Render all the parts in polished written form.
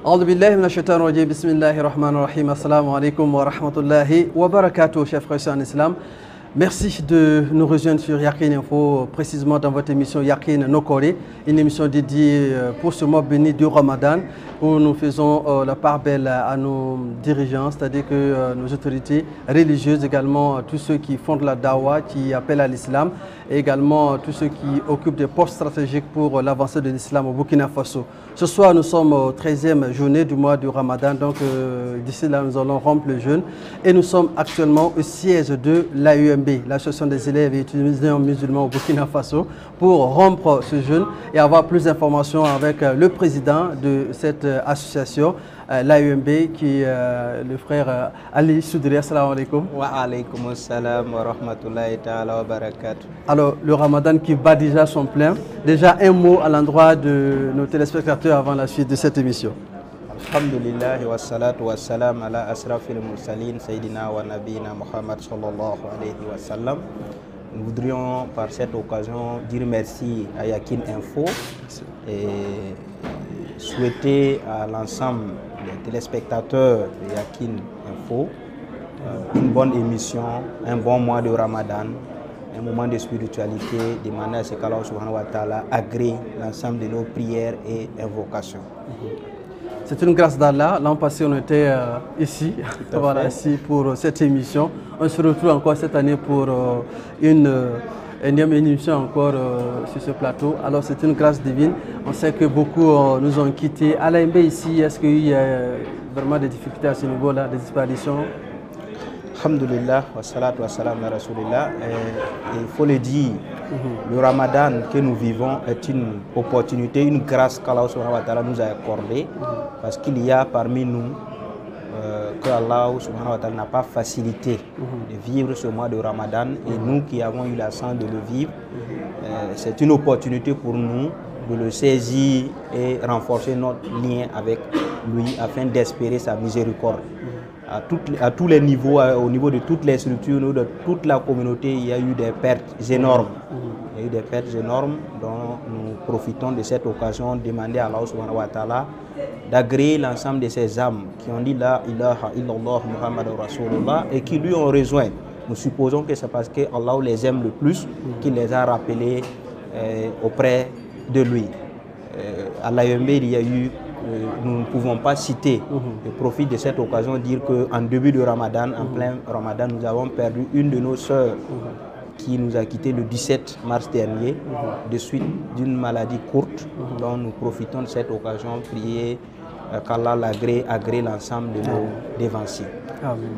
أعوذ بالله من الشيطان الرجيم بسم الله الرحمن الرحيم السلام عليكم ورحمة الله وبركاته chers frères en islam. Merci de nous rejoindre sur Yakin Info, précisément dans votre émission Yakin Nokore, une émission dédiée pour ce mois béni du Ramadan, où nous faisons la part belle à nos dirigeants, c'est-à-dire que nos autorités religieuses, également tous ceux qui font de la dawa, qui appellent à l'islam, et également tous ceux qui occupent des postes stratégiques pour l'avancée de l'islam au Burkina Faso. Ce soir, nous sommes aux 13e journée du mois du Ramadan, donc d'ici là, nous allons rompre le jeûne. Et nous sommes actuellement au siège de l'AUMB, l'Association des élèves et étudiants musulmans au Burkina Faso, pour rompre ce jeûne et avoir plus d'informations avec le président de cette association, l'AUMB, qui est le frère Ali Soudri. Assalamu alaikum. Wa alaikum assalam wa rahmatullahi ta'ala wa barakatuh. Alors, le Ramadan qui bat déjà son plein. Déjà, un mot à l'endroit de nos téléspectateurs avant la suite de cette émission. Alhamdulillah wa salatu wa salam ala asrafil mursalin Sayyidina wa Nabina Muhammad sallallahu alayhi wa sallam. Nous voudrions par cette occasion dire merci à Yakin Info et souhaiter à l'ensemble des téléspectateurs de Yakin Info une bonne émission, un bon mois de Ramadan, un moment de spiritualité, demander à ce qu'Allah subhanahu wa ta'ala agrée l'ensemble de nos prières et invocations. C'est une grâce d'Allah. L'an passé, on était ici, voilà, ici pour cette émission. On se retrouve encore cette année pour une énième émission encore sur ce plateau. Alors c'est une grâce divine. On sait que beaucoup nous ont quittés. À l'AMB ici, est-ce qu'il y a vraiment des difficultés à ce niveau-là, des disparitions? Alhamdulillah, wa salatu wa salam à Rasulillah. Il faut le dire, le Ramadan que nous vivons est une opportunité, une grâce qu'Allah subhanahu wa ta'ala nous a accordée, parce qu'il y a parmi nous que Allah subhanahu wa ta'ala n'a pas facilité de vivre ce mois de Ramadan, et nous qui avons eu la chance de le vivre, c'est une opportunité pour nous de le saisir et renforcer notre lien avec lui afin d'espérer sa miséricorde. À tous les niveaux, au niveau de toutes les structures, de toute la communauté, il y a eu des pertes énormes. Il y a eu des pertes énormes dont nous profitons de cette occasion de demander à Allah subhanahu wa ta'ala d'agréer l'ensemble de ces âmes qui ont dit la ilaha illallah Muhammadur Rasulullah et qui lui ont rejoint. Nous supposons que c'est parce qu'Allah les aime le plus qu'il les a rappelés auprès de lui. À l'AUMB, il y a eu nous ne pouvons pas citer. Je profite de cette occasion de dire qu'en début de Ramadan, en plein Ramadan, nous avons perdu une de nos sœurs qui nous a quittés le 17 mars dernier, de suite d'une maladie courte. Donc nous profitons de cette occasion pour prier qu'Allah agrée l'ensemble de nos dévanciers. Amen.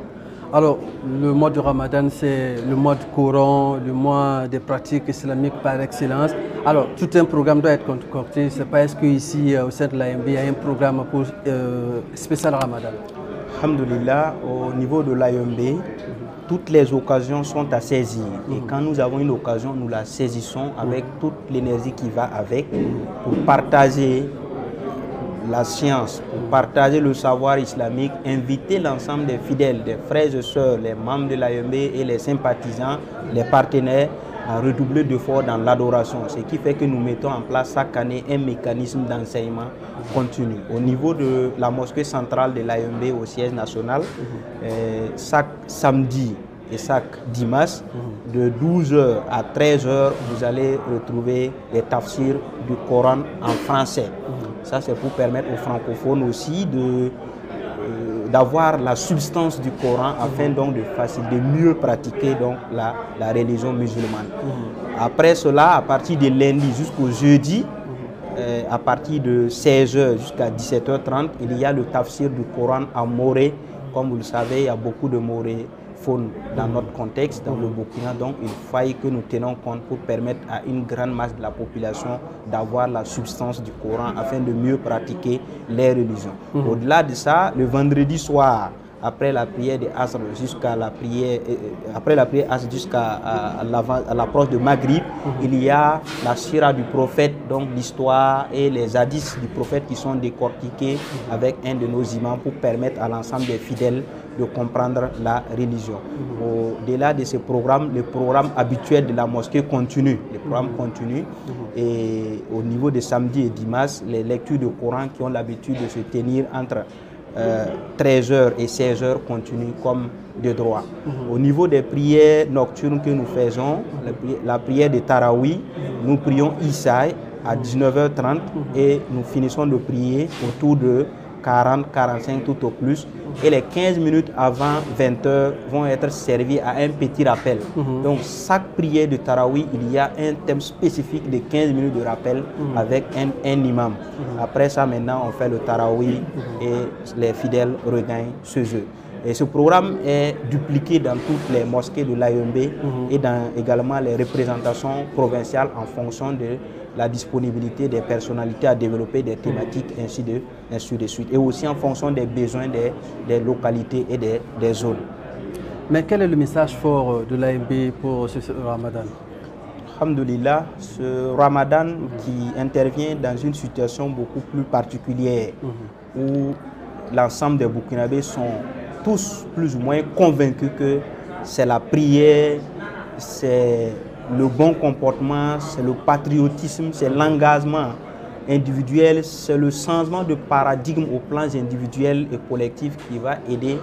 Alors, le mois du Ramadan, c'est le mois du Coran, le mois des pratiques islamiques par excellence. Alors, tout un programme doit être concocté. C'est pas est-ce qu'ici, au sein de l'AMB, il y a un programme pour spécial Ramadan? Alhamdulillah, au niveau de l'AMB, toutes les occasions sont à saisir. Et quand nous avons une occasion, nous la saisissons avec toute l'énergie qui va avec pour partager la science, pour partager le savoir islamique, inviter l'ensemble des fidèles, des frères et sœurs, les membres de l'AMB et les sympathisants, les partenaires, à redoubler d'efforts dans l'adoration. Ce qui fait que nous mettons en place chaque année un mécanisme d'enseignement continu. Au niveau de la mosquée centrale de l'AMB au siège national, chaque samedi et chaque dimanche, de 12h à 13h, vous allez retrouver les tafsirs du Coran en français. Ça, c'est pour permettre aux francophones aussi d'avoir la substance du Coran afin donc de mieux pratiquer donc la religion musulmane. Après cela, à partir de lundi jusqu'au jeudi, à partir de 16h jusqu'à 17h30, il y a le tafsir du Coran en moré. Comme vous le savez, il y a beaucoup de moré dans notre contexte, dans le Burkina, donc il faille que nous tenons compte pour permettre à une grande masse de la population d'avoir la substance du Coran afin de mieux pratiquer les religions. Au-delà de ça, le vendredi soir, après la prière de Asr jusqu'à la prière, après la prière Asr jusqu'à l'approche de Maghrib, il y a la sira du prophète, donc l'histoire et les hadiths du prophète qui sont décortiqués avec un de nos imams pour permettre à l'ensemble des fidèles de comprendre la religion. Au-delà de ce programme, le programme habituel de la mosquée continue. Le programme continue. Et au niveau de samedi et dimanche, les lectures de Coran qui ont l'habitude de se tenir entre 13h et 16h continuent comme de droit. Au niveau des prières nocturnes que nous faisons, la prière de Tarawi, nous prions Issaï à 19h30 et nous finissons de prier autour de 40-45 tout au plus. Et les 15 minutes avant 20h vont être servies à un petit rappel. Donc chaque prière de Tarawi, il y a un thème spécifique de 15 minutes de rappel avec un imam. Après ça, maintenant, on fait le Tarawi et les fidèles regagnent chez eux. Et ce programme est dupliqué dans toutes les mosquées de l'AEMB et dans également les représentations provinciales en fonction de la disponibilité des personnalités à développer des thématiques, ainsi de suite. Et aussi en fonction des besoins des localités et des zones. Mais quel est le message fort de l'AEMB pour ce Ramadan? Alhamdulillah, ce Ramadan qui intervient dans une situation beaucoup plus particulière où l'ensemble des Burkinabés sont tous plus ou moins convaincus que c'est la prière, c'est le bon comportement, c'est le patriotisme, c'est l'engagement individuel, c'est le changement de paradigme au plan individuel et collectif qui va aider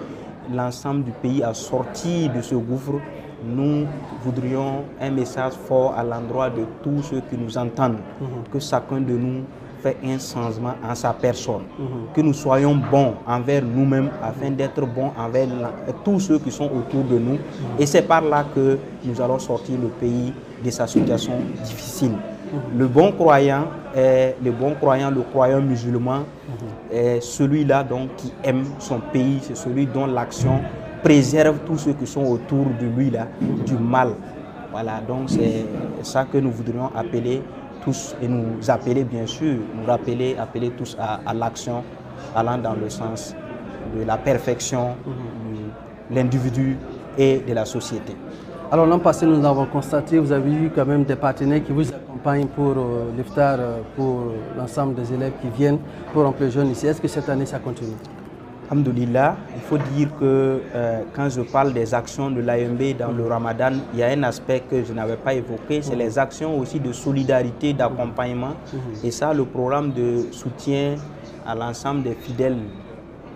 l'ensemble du pays à sortir de ce gouffre. Nous voudrions un message fort à l'endroit de tous ceux qui nous entendent, que chacun de nous fait un changement en sa personne, que nous soyons bons envers nous-mêmes afin d'être bons envers tous ceux qui sont autour de nous. Et c'est par là que nous allons sortir le pays de sa situation difficile. Le bon croyant, le croyant musulman, est celui-là donc qui aime son pays, c'est celui dont l'action préserve tous ceux qui sont autour de lui là, du mal. Voilà, donc c'est ça que nous voudrions appeler tous et nous appeler bien sûr, appeler tous à l'action allant dans le sens de la perfection de l'individu et de la société. Alors l'an passé, nous avons constaté, vous avez eu quand même des partenaires qui vous accompagnent pour l'iftar, pour l'ensemble des élèves qui viennent pour remplir le jeûne ici. Est-ce que cette année ça continue? Alhamdulillah, il faut dire que quand je parle des actions de l'AEMB dans le Ramadan, il y a un aspect que je n'avais pas évoqué, c'est les actions aussi de solidarité, d'accompagnement. Et ça, le programme de soutien à l'ensemble des fidèles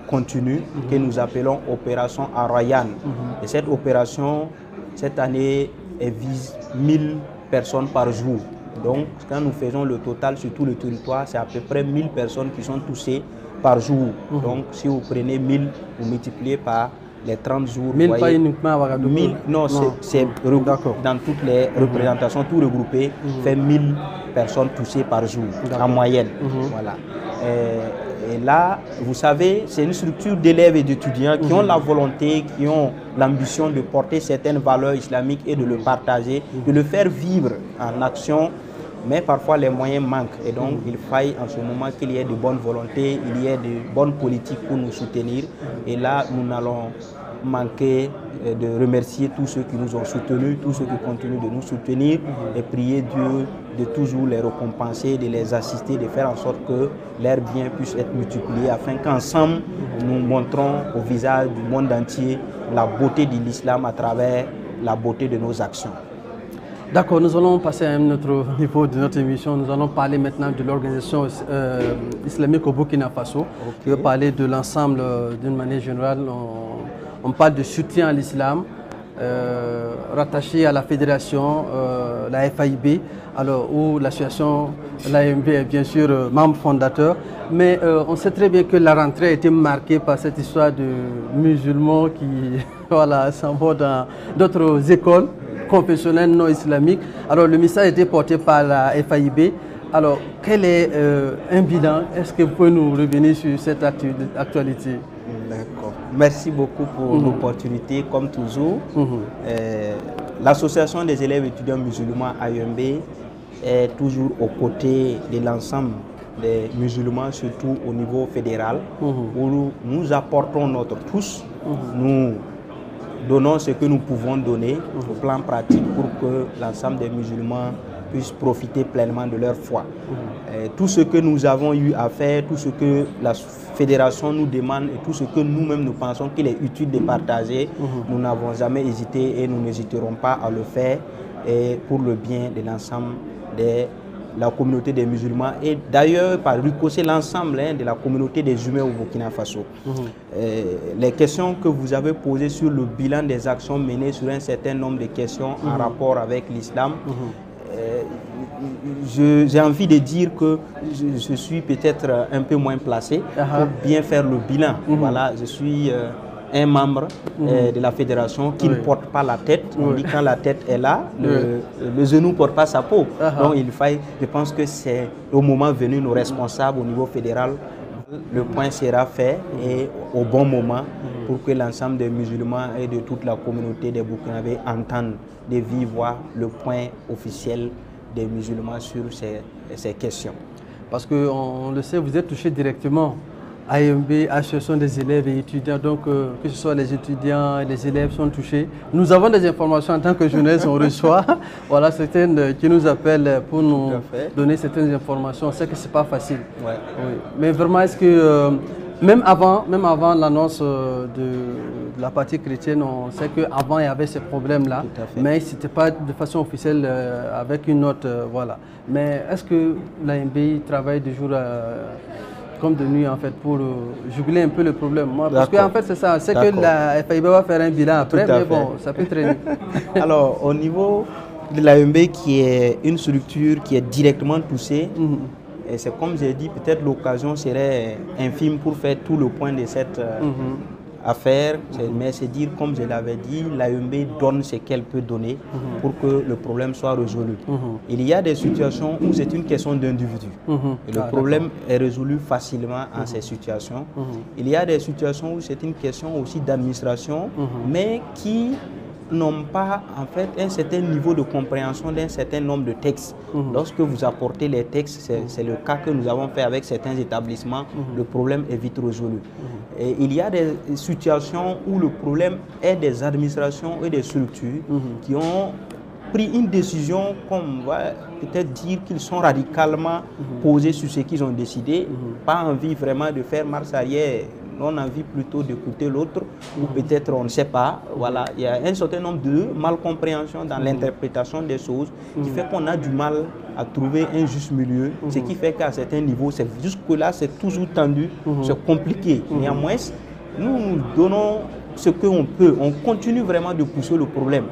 continue que nous appelons Opération Arayan. Et cette opération, cette année, elle vise 1000 personnes par jour. Donc, quand nous faisons le total sur tout le territoire, c'est à peu près 1000 personnes qui sont touchées par jour. Donc, si vous prenez 1000, vous multipliez par les 30 jours. 1000 pas uniquement à Ouagadougou. 1000, non, c'est dans toutes les représentations, tout regroupé, fait 1000 personnes touchées par jour, en moyenne. Voilà. Et là, vous savez, c'est une structure d'élèves et d'étudiants qui ont la volonté, qui ont l'ambition de porter certaines valeurs islamiques et de le partager, de le faire vivre en action. Mais parfois les moyens manquent et donc il faille en ce moment qu'il y ait de bonnes volontés, il y ait de bonnes politiques pour nous soutenir. Et là, nous n'allons manquer de remercier tous ceux qui nous ont soutenus, tous ceux qui continuent de nous soutenir et prier Dieu de toujours les récompenser, de les assister, de faire en sorte que leurs biens puissent être multipliés afin qu'ensemble nous montrons au visage du monde entier la beauté de l'islam à travers la beauté de nos actions. D'accord, nous allons passer à un autre niveau de notre émission. Nous allons parler maintenant de l'organisation islamique au Burkina Faso. Je vais parler de l'ensemble d'une manière générale. On parle de soutien à l'islam, rattaché à la fédération, la FAIB, alors, où l'association, l'AEMB est bien sûr membre fondateur. Mais on sait très bien que la rentrée a été marquée par cette histoire de musulmans qui voilà, s'en vont dans d'autres écoles confessionnelles non islamiques. Alors le message a été porté par la FAIB. Alors quel est un bilan? Est-ce que vous pouvez nous revenir sur cette actualité? D'accord. Merci beaucoup pour l'opportunité, comme toujours. L'association des élèves étudiants musulmans AEMB est toujours aux côtés de l'ensemble des musulmans, surtout au niveau fédéral, où nous apportons notre pouce, nous donnons ce que nous pouvons donner au plan pratique pour que l'ensemble des musulmans puissent profiter pleinement de leur foi. Tout ce que nous avons eu à faire, tout ce que la fédération nous demande et tout ce que nous-mêmes nous pensons qu'il est utile de partager, nous n'avons jamais hésité et nous n'hésiterons pas à le faire et pour le bien de l'ensemble de la communauté des musulmans et d'ailleurs par ricochet l'ensemble de la communauté des humains au Burkina Faso. Les questions que vous avez posées sur le bilan des actions menées sur un certain nombre de questions en rapport avec l'islam, j'ai envie de dire que je suis peut-être un peu moins placé pour bien faire le bilan. Voilà, je suis un membre de la fédération qui ne porte pas la tête. On dit quand la tête est là, le genou ne porte pas sa peau. Donc je pense que c'est au moment venu, nos responsables au niveau fédéral, le point sera fait et au bon moment pour que l'ensemble des musulmans et de toute la communauté des Burkinabés entendent de vive voix le point officiel des musulmans sur ces questions. Parce qu'on le sait, vous êtes touché directement. AMB, Association des élèves et étudiants, donc que ce soit les étudiants et les élèves sont touchés. Nous avons des informations en tant que journalistes, on reçoit voilà, certaines qui nous appellent pour nous donner certaines informations. On sait que ce n'est pas facile. Oui. Mais vraiment, est-ce que même avant l'annonce de la partie chrétienne, on sait qu'avant il y avait ces problèmes-là, mais ce n'était pas de façon officielle avec une note. Voilà. Mais est-ce que l'AMB travaille de jour comme de nuit en fait pour juguler un peu le problème? Moi, parce qu'en fait c'est ça, c'est que la FAIB va faire un bilan après, mais bon, ça peut traîner. Alors au niveau de l'AMB qui est une structure qui est directement touchée, et c'est comme j'ai dit, peut-être l'occasion serait infime pour faire tout le point de cette affaire, mais c'est dire, comme je l'avais dit, l'AMB donne ce qu'elle peut donner pour que le problème soit résolu. Il y a des situations où c'est une question d'individu. Et le problème est résolu facilement en ces situations. Il y a des situations où c'est une question aussi d'administration, mais qui n'ont pas en fait un certain niveau de compréhension d'un certain nombre de textes. Lorsque vous apportez les textes, c'est le cas que nous avons fait avec certains établissements, le problème est vite résolu. Et il y a des situations où le problème est des administrations et des structures qui ont pris une décision, comme on va peut-être dire qu'ils sont radicalement posés sur ce qu'ils ont décidé, pas envie vraiment de faire marche arrière, on a envie plutôt d'écouter l'autre, ou peut-être on ne sait pas. Voilà, il y a un certain nombre de malcompréhensions dans l'interprétation des choses qui fait qu'on a du mal à trouver un juste milieu, ce qui fait qu'à certains niveaux, jusque-là, c'est toujours tendu, c'est compliqué. Néanmoins, nous donnons ce qu'on peut, on continue vraiment de pousser le problème,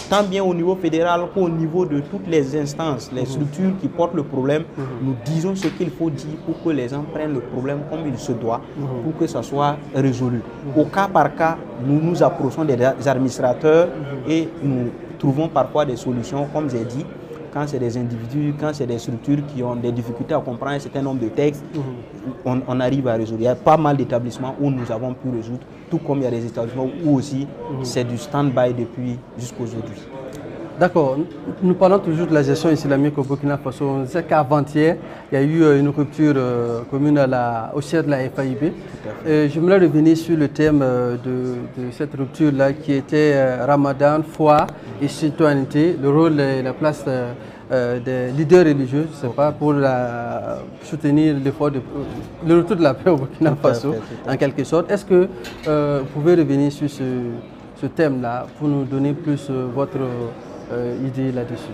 tant bien au niveau fédéral qu'au niveau de toutes les instances, les structures qui portent le problème, nous disons ce qu'il faut dire pour que les gens prennent le problème comme il se doit, pour que ça soit résolu. Au cas par cas, nous nous approchons des administrateurs et nous trouvons parfois des solutions, comme j'ai dit. Quand c'est des individus, quand c'est des structures qui ont des difficultés à comprendre un certain nombre de textes, on arrive à résoudre. Il y a pas mal d'établissements où nous avons pu résoudre, tout comme il y a des établissements où aussi c'est du stand-by depuis jusqu'aujourd'hui. D'accord. Nous parlons toujours de la gestion islamique au Burkina Faso. On sait qu'avant-hier, il y a eu une rupture commune au siège de la FAIB. J'aimerais revenir sur le thème de cette rupture-là qui était Ramadan, foi et citoyenneté, le rôle et la place des leaders religieux, je sais pas, pour soutenir l'effort le retour de la paix au Burkina Faso, en quelque sorte. Est-ce que vous pouvez revenir sur ce thème-là pour nous donner plus votre idée là-dessus?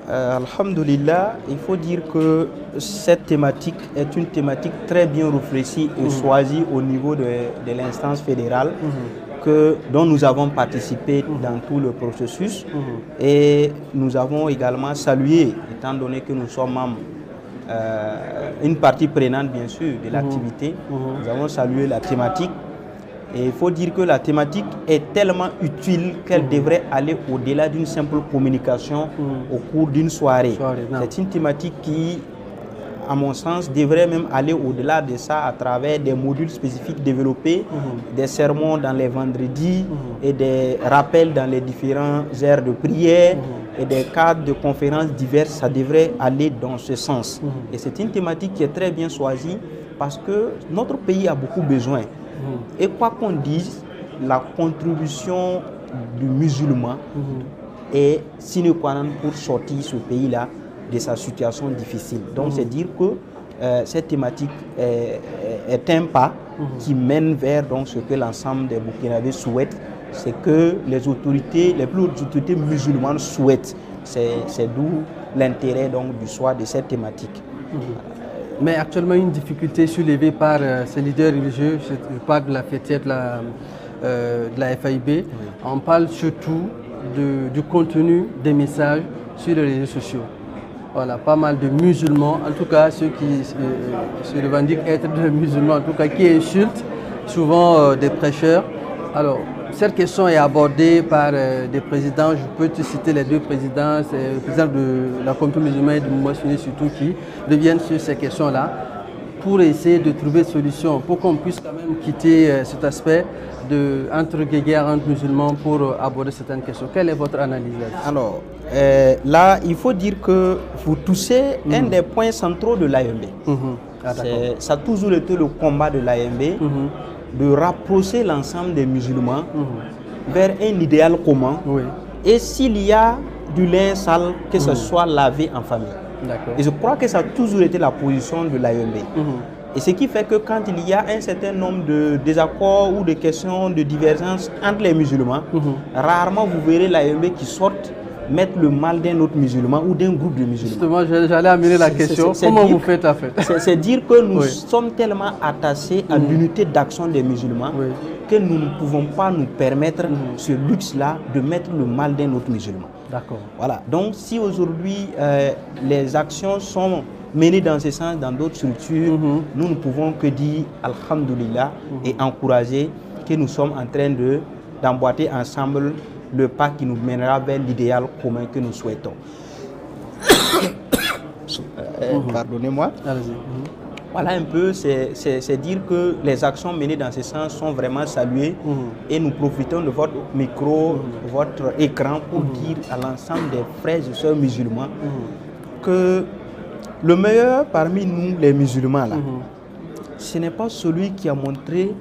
Alhamdulillah, il faut dire que cette thématique est une thématique très bien réfléchie et choisie au niveau de l'instance fédérale dont nous avons participé dans tout le processus et nous avons également salué, étant donné que nous sommes membres, une partie prenante bien sûr de l'activité, nous avons salué la thématique. Et il faut dire que la thématique est tellement utile qu'elle devrait aller au-delà d'une simple communication au cours d'une soirée. C'est une thématique qui à mon sens, devrait même aller au-delà de ça à travers des modules spécifiques développés, des sermons dans les vendredis et des rappels dans les différentes heures de prière et des cadres de conférences diverses. Ça devrait aller dans ce sens. Et c'est une thématique qui est très bien choisie parce que notre pays a beaucoup besoin. Et quoi qu'on dise, la contribution du musulman est sine qua non pour sortir ce pays-là de sa situation difficile. Donc c'est dire que cette thématique est un pas qui mène vers donc, ce que l'ensemble des Burkinabés souhaitent, c'est que les autorités, les plus hautes autorités musulmanes souhaitent. C'est d'où l'intérêt donc du choix de cette thématique. Mais actuellement, une difficulté soulevée par ces leaders religieux, je parle de la fêtière de la FAIB, oui. On parle surtout du contenu des messages sur les réseaux sociaux. Voilà, pas mal de musulmans, en tout cas ceux qui se revendiquent être des musulmans, en tout cas qui insultent souvent des prêcheurs. Alors, cette question est abordée par des présidents, je peux te citer les deux présidents, c'est le président de la communauté musulmane et du mouvement sunnite surtout qui reviennent sur ces questions-là pour essayer de trouver une solution, pour qu'on puisse quand même quitter cet aspect entre guéguerres entre musulmans pour aborder certaines questions. Quelle est votre analyse là-dessus? Alors, là, il faut dire que vous touchez un des points centraux de l'AMB. Ça a toujours été le combat de l'AMB de rapprocher l'ensemble des musulmans vers un idéal commun. Oui. Et s'il y a du linge sale, que ce soit lavé en famille. Et je crois que ça a toujours été la position de l'AMB. Et ce qui fait que quand il y a un certain nombre de désaccords ou de questions de divergence entre les musulmans, rarement vous verrez l'AMB qui sortent mettre le mal d'un autre musulman ou d'un groupe de musulmans. Justement, j'allais amener la question. Comment vous faites la fête? C'est dire que nous sommes tellement attachés à l'unité d'action des musulmans que nous ne pouvons pas nous permettre ce luxe-là de mettre le mal d'un autre musulman. D'accord. Voilà. Donc, si aujourd'hui les actions sont menées dans ce sens dans d'autres structures, nous ne pouvons que dire Alhamdulillah et encourager que nous sommes en train d'emboîter ensemble le pas qui nous mènera vers l'idéal commun que nous souhaitons. Pardonnez-moi. Voilà un peu, c'est dire que les actions menées dans ce sens sont vraiment saluées et nous profitons de votre micro, votre écran pour dire à l'ensemble des frères et sœurs musulmans que le meilleur parmi nous, les musulmans, là, ce n'est pas celui qui a montré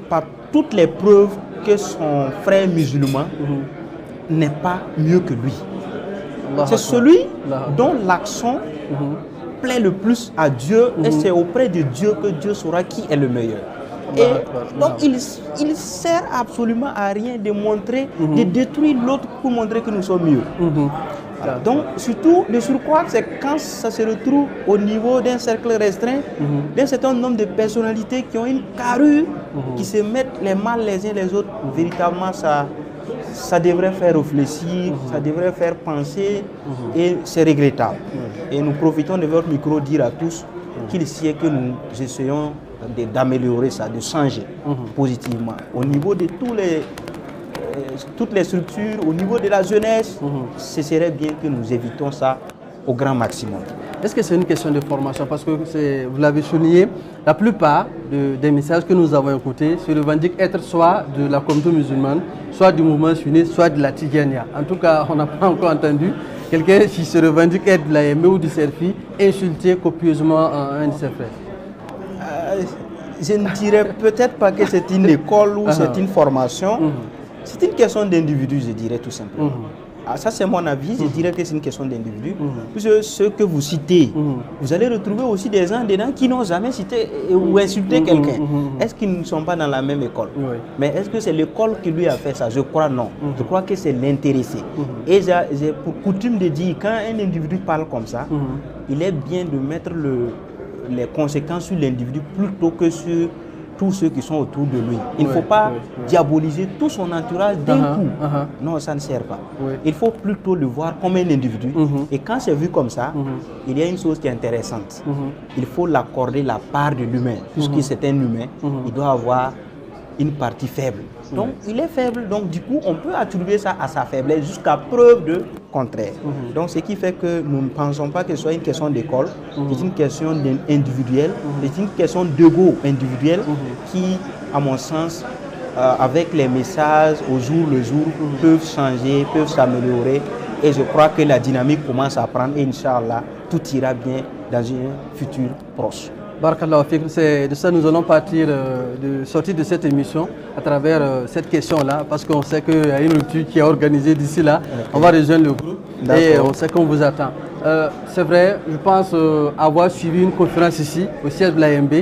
par toutes les preuves que son frère musulman n'est pas mieux que lui. C'est celui dont l'action plaît le plus à Dieu et c'est auprès de Dieu que Dieu saura qui est le meilleur. Et donc il ne sert absolument à rien de montrer, de détruire l'autre pour montrer que nous sommes mieux. Donc surtout le surcroît, c'est quand ça se retrouve au niveau d'un cercle restreint, d'un certain nombre de personnalités qui ont une carrure, qui se mettent les mal les uns les autres. Véritablement ça devrait faire réfléchir, ça devrait faire penser et c'est regrettable. Et nous profitons de votre micro dire à tous qu'il sied que nous essayons d'améliorer ça, de changer positivement au niveau de toutes les structures, au niveau de la jeunesse. Ce serait bien que nous évitons ça au grand maximum. Est-ce que c'est une question de formation? Parce que vous l'avez souligné, la plupart des messages que nous avons écoutés se revendiquent être soit de la communauté musulmane, soit du mouvement sunnite, soit de la Tidjania. En tout cas, on n'a pas encore entendu quelqu'un qui se revendique être de l'AMB ou du Selfie insulter copieusement un de ses frères. Je ne dirais peut-être pas que c'est une école ou c'est une formation. C'est une question d'individu, je dirais tout simplement. Ça, c'est mon avis. Je dirais que c'est une question d'individu. Puisque ce que vous citez, vous allez retrouver aussi des gens dedans qui n'ont jamais cité ou insulté quelqu'un. Est-ce qu'ils ne sont pas dans la même école? Mais est-ce que c'est l'école qui lui a fait ça? Je crois non. Je crois que c'est l'intéressé. Et j'ai pour coutume de dire, quand un individu parle comme ça, il est bien de mettre les conséquences sur l'individu plutôt que sur tous ceux qui sont autour de lui. Il ne faut pas diaboliser tout son entourage d'un coup. Non, ça ne sert pas. Il faut plutôt le voir comme un individu. Et quand c'est vu comme ça, il y a une chose qui est intéressante. Il faut l'accorder la part de l'humain. Puisque c'est un humain, une partie faible. Donc il est faible, donc du coup on peut attribuer ça à sa faiblesse jusqu'à preuve de contraire. Donc ce qui fait que nous ne pensons pas que ce soit une question d'école, c'est une question individuelle, c'est une question d'ego individuel qui, à mon sens, avec les messages au jour le jour, peuvent changer, peuvent s'améliorer. Et je crois que la dynamique commence à prendre et Inch'Allah, tout ira bien dans un futur proche. Barakallahu Fik, c'est de ça nous allons partir de sortir de cette émission à travers cette question-là, parce qu'on sait qu'il y a une rupture qui est organisée d'ici là. On va rejoindre le groupe et on sait qu'on vous attend. C'est vrai, je pense avoir suivi une conférence ici au siège de l'AMB,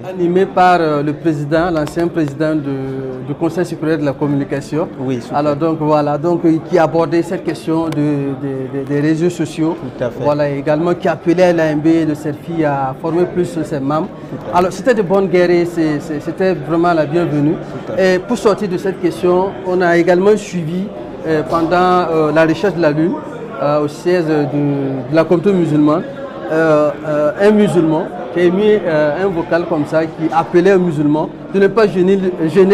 animée par le président, l'ancien président du Conseil supérieur de la communication. Oui, alors donc voilà, donc qui abordait cette question des réseaux sociaux. Tout à fait. Voilà, également qui appelait l'AMB de cette fille à former plus ses membres. Alors c'était de bonnes guerres, c'était vraiment la bienvenue. Et pour sortir de cette question, on a également suivi pendant la recherche de la Lune, au siège de la communauté musulmane, un musulman qui a émis un vocal comme ça qui appelait un musulman de ne pas jeûner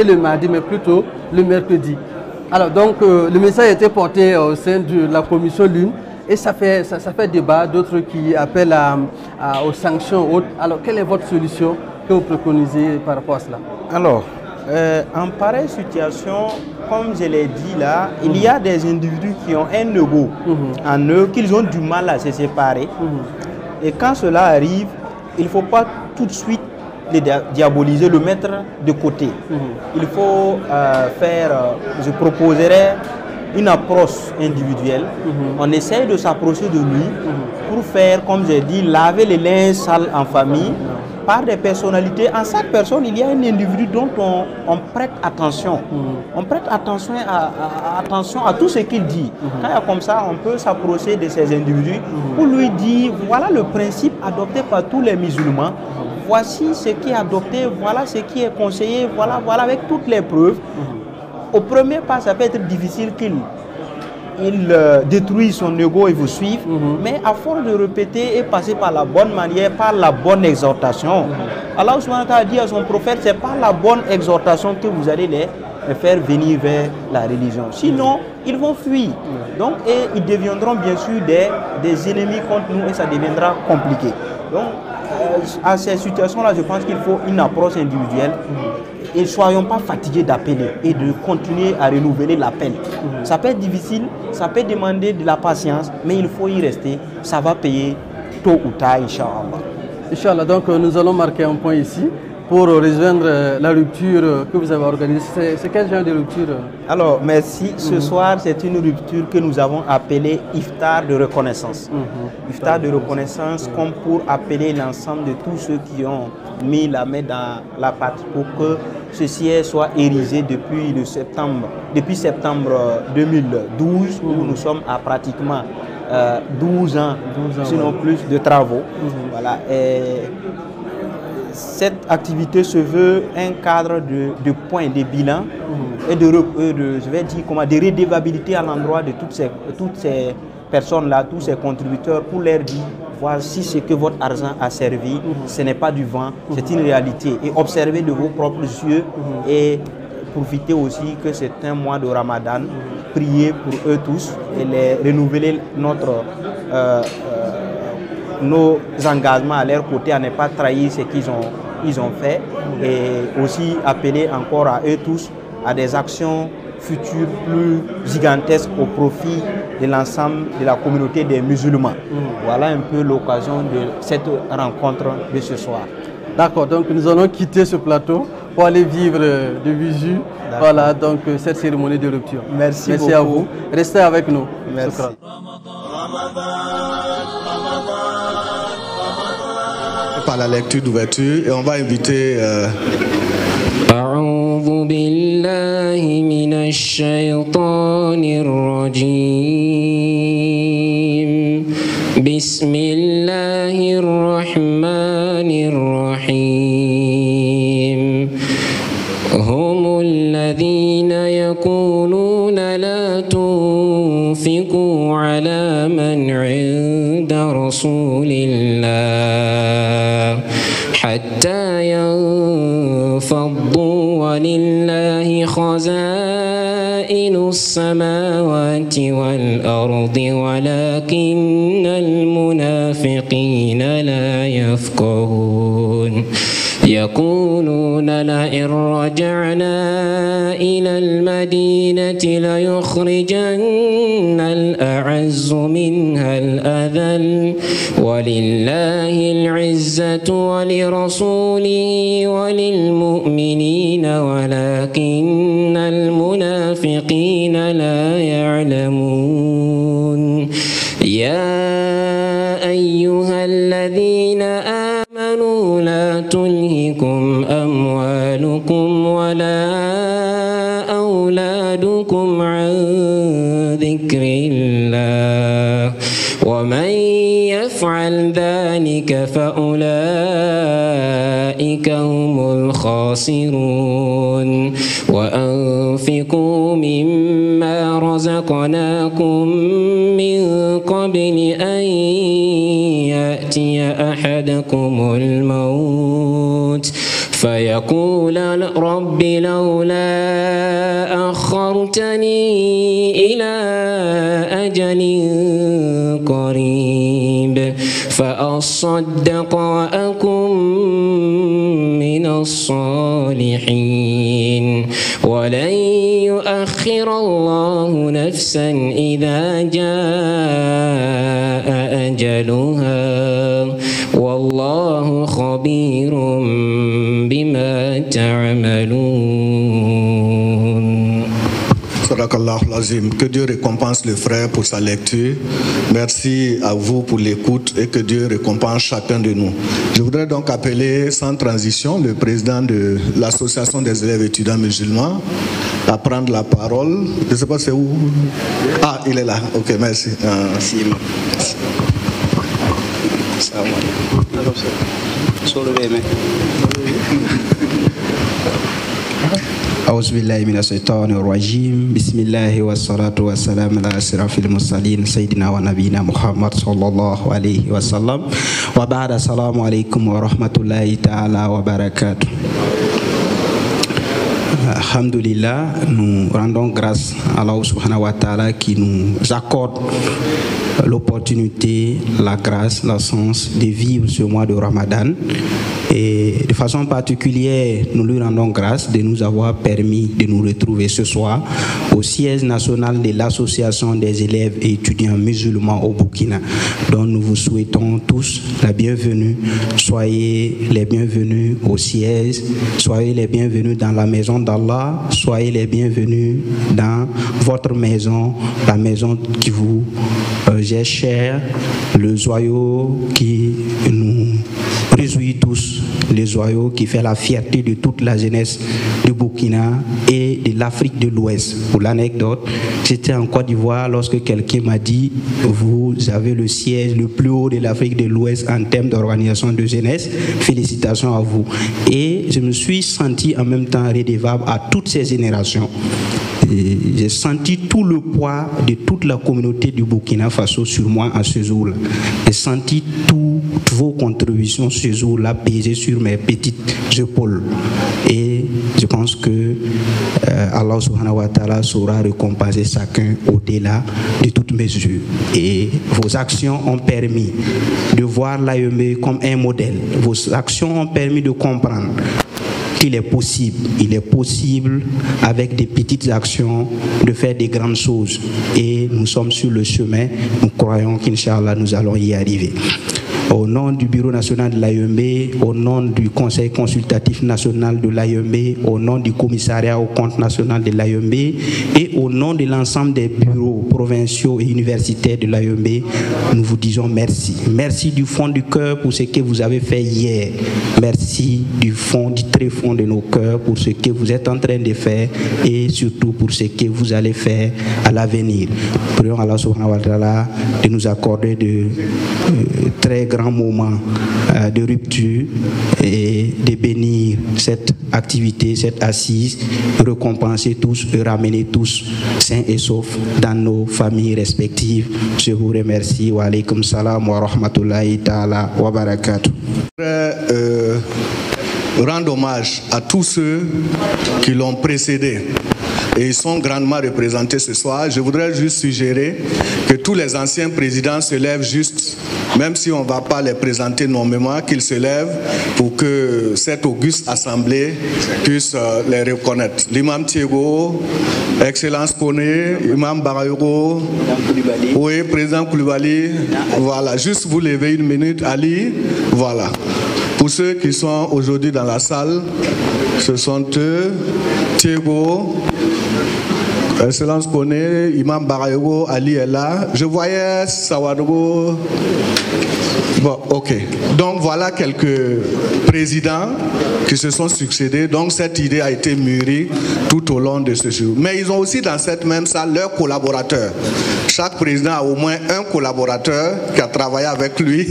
le mardi mais plutôt le mercredi. Alors donc le message a été porté au sein de la commission Lune et ça fait débat, d'autres qui appellent aux sanctions autres. Alors quelle est votre solution que vous préconisez par rapport à cela? Alors, en pareille situation, comme je l'ai dit là, il y a des individus qui ont un ego en eux, qu'ils ont du mal à se séparer. Et quand cela arrive, il ne faut pas tout de suite le diaboliser, le mettre de côté. Il faut je proposerais une approche individuelle. On essaye de s'approcher de lui pour faire, comme j'ai dit, laver les linges sales en famille par des personnalités. En chaque personne, il y a un individu dont on prête attention. On prête attention à tout ce qu'il dit. Quand il y a comme ça, on peut s'approcher de ces individus pour lui dire, voilà le principe adopté par tous les musulmans. Voici ce qui est adopté, voilà ce qui est conseillé, voilà avec toutes les preuves. Au premier pas, ça peut être difficile qu'il détruise son ego et vous suive, mais à force de répéter et passer par la bonne manière, par la bonne exhortation. Allah subhanahu wa ta'ala dit à son prophète, c'est par la bonne exhortation que vous allez les faire venir vers la religion. Sinon, ils vont fuir. Donc, et ils deviendront bien sûr des ennemis contre nous et ça deviendra compliqué. Donc, à ces situations-là, je pense qu'il faut une approche individuelle. Et ne soyons pas fatigués d'appeler et de continuer à renouveler l'appel. Ça peut être difficile, ça peut demander de la patience, mais il faut y rester. Ça va payer tôt ou tard, Inch'Allah. Inch'Allah, donc nous allons marquer un point ici pour rejoindre la rupture que vous avez organisée. C'est quel genre de rupture? Alors, merci. Ce soir, c'est une rupture que nous avons appelée Iftar de reconnaissance. Iftar de reconnaissance comme pour appeler l'ensemble de tous ceux qui ont mis la main dans la pâte pour que ce siège soit érigé depuis septembre 2012 où nous sommes à pratiquement 12 ans, sinon plus, de travaux. Voilà. Et cette activité se veut un cadre de points, de bilan et de redevabilité à l'endroit de toutes ces personnes-là, tous ces contributeurs, pour leur dire voici ce que votre argent a servi, ce n'est pas du vent, c'est une réalité. Et observez de vos propres yeux et profitez aussi que c'est un mois de Ramadan, priez pour eux tous et les renouveler nos engagements à leur côté, à ne pas trahir ce qu'ils ont fait et aussi appeler encore à eux tous à des actions futures plus gigantesques au profit de l'ensemble de la communauté des musulmans. Voilà un peu l'occasion de cette rencontre de ce soir. D'accord, donc nous allons quitter ce plateau pour aller vivre de visu. Voilà, donc cette cérémonie de rupture. Merci beaucoup. À vous. Restez avec nous. Merci. Par la lecture d'ouverture et on va inviter أعوذ بالله من الشيطان الرجيم بسم الله الرحمن الرحيم هم الذين يقولون لا تنفقوا على من عند رسول الله حتى ينفضوا ولله خزائن السماوات والأرض ولكن المنافقين لا يفقهون يقولون لئن رجعنا إلى المدينة ليخرجن الأعز منها الأذل ولله العزة ولرسوله وللمؤمنين ولكن المنافقين لا يعلمون يا أيها الذين آمنوا لا تلهكم أموالكم ولا أولادكم عن ذكر الله ومن يفعل ذلك فأولئك هم الخاسرون وأنفقوا مما رزقناكم من قبل أن يأتي أحدكم الموت فيقول رب لولا أخرتني إلى أجل قريب فأصدق وأكن من الصالحين ولن يؤخر الله نفسا إذا جاء أجلها والله خبير بما تعملون. Que Dieu récompense le frère pour sa lecture. Merci à vous pour l'écoute et que Dieu récompense chacun de nous. Je voudrais donc appeler sans transition le président de l'association des élèves étudiants musulmans à prendre la parole. Je ne sais pas c'est où. Ah, il est là. Ok, merci. أعوذ بالله من الشيطان الرجيم بسم الله والصلاة والسلام على أشرف المرسلين سيدنا ونبينا محمد صلى الله عليه وسلم وبعد السلام عليكم ورحمة الله تعالى وبركاته. Alhamdulillah, nous rendons grâce à Allah subhanahu wa ta'ala qui nous accorde l'opportunité, la grâce, la chance de vivre ce mois de Ramadan. Et de façon particulière, nous lui rendons grâce de nous avoir permis de nous retrouver ce soir au siège national de l'Association des élèves et étudiants musulmans au Burkina, dont nous vous souhaitons tous la bienvenue. Soyez les bienvenus au siège, soyez les bienvenus dans la maison d'Allah, soyez les bienvenus dans votre maison, la maison qui vous est chère, le joyau qui nous réjouit tous, le joyau qui fait la fierté de toute la jeunesse du Burkina et de l'Afrique de l'Ouest. Pour l'anecdote, j'étais en Côte d'Ivoire lorsque quelqu'un m'a dit « Vous avez le siège le plus haut de l'Afrique de l'Ouest en termes d'organisation de jeunesse. Félicitations à vous. » Et je me suis senti en même temps redevable à toutes ces générations. J'ai senti tout le poids de toute la communauté du Burkina Faso sur moi à ce jour-là. J'ai senti toutes vos contributions ce jour-là peser sur mes petites épaules. Et je pense que Allah subhanahu wa ta'ala saura récompenser chacun au-delà de toutes mesures. Et vos actions ont permis de voir l'AEME comme un modèle. Vos actions ont permis de comprendre qu'il est possible. Il est possible, avec des petites actions, de faire des grandes choses. Et nous sommes sur le chemin. Nous croyons qu'Inch'Allah, nous allons y arriver. Au nom du Bureau national de l'AEME, au nom du Conseil consultatif national de l'AEME, au nom du Commissariat au compte national de l'AEME et au nom de l'ensemble des bureaux provinciaux et universitaires de l'AEME, nous vous disons merci. Merci du fond du cœur pour ce que vous avez fait hier. Merci du fond, du très fond de nos cœurs pour ce que vous êtes en train de faire et surtout pour ce que vous allez faire à l'avenir. Prions Allah subhanahu wa ta'ala de nous accorder de très grands moment de rupture et de bénir cette activité, cette assise, récompenser tous et ramener tous sains et saufs dans nos familles respectives. Je vous remercie. Wa alaykum salam wa rahmatullahi ta'ala wa barakatuh. rendre hommage à tous ceux qui l'ont précédé. Et ils sont grandement représentés ce soir. Je voudrais juste suggérer que tous les anciens présidents se lèvent juste, même si on ne va pas les présenter nommément, qu'ils se lèvent pour que cette auguste assemblée puisse les reconnaître. L'imam Thiego, Excellence Koné, Imam Barayoro, oui, président Koulibaly, voilà, juste vous levez une minute, Ali, voilà. Pour ceux qui sont aujourd'hui dans la salle, ce sont eux, Thiego, Excellence Koné, Imam Barayego, Ali est là. Je voyais Sawadogo. Bon, ok. Donc voilà quelques présidents qui se sont succédés. Donc cette idée a été mûrie tout au long de ce jour. Mais ils ont aussi dans cette même salle leurs collaborateurs. Chaque président a au moins un collaborateur qui a travaillé avec lui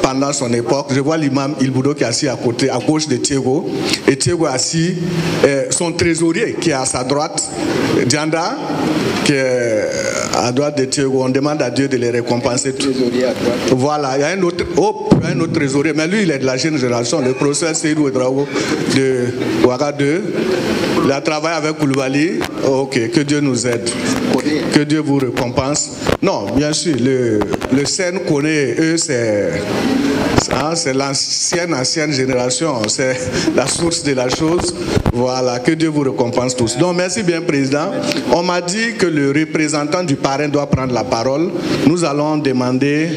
pendant son époque. Je vois l'imam Ilboudo qui est assis à côté, à gauche de Thiego. Et Thiego est assis, son trésorier qui est à sa droite, Dianda, qui est à droite de Thiego. On demande à Dieu de les récompenser. Voilà, il y a un autre trésorier, mais lui il est de la jeune génération, le professeur Seydou Ouedraogo de Ouaga 2. Il a travaillé avec Koulibaly. Ok, que Dieu nous aide. Que Dieu vous récompense. Non, bien sûr, le Sen connaît, eux, c'est l'ancienne génération, c'est la source de la chose. Voilà, que Dieu vous récompense tous. Donc, merci bien, Président. On m'a dit que le représentant du parrain doit prendre la parole. Nous allons demander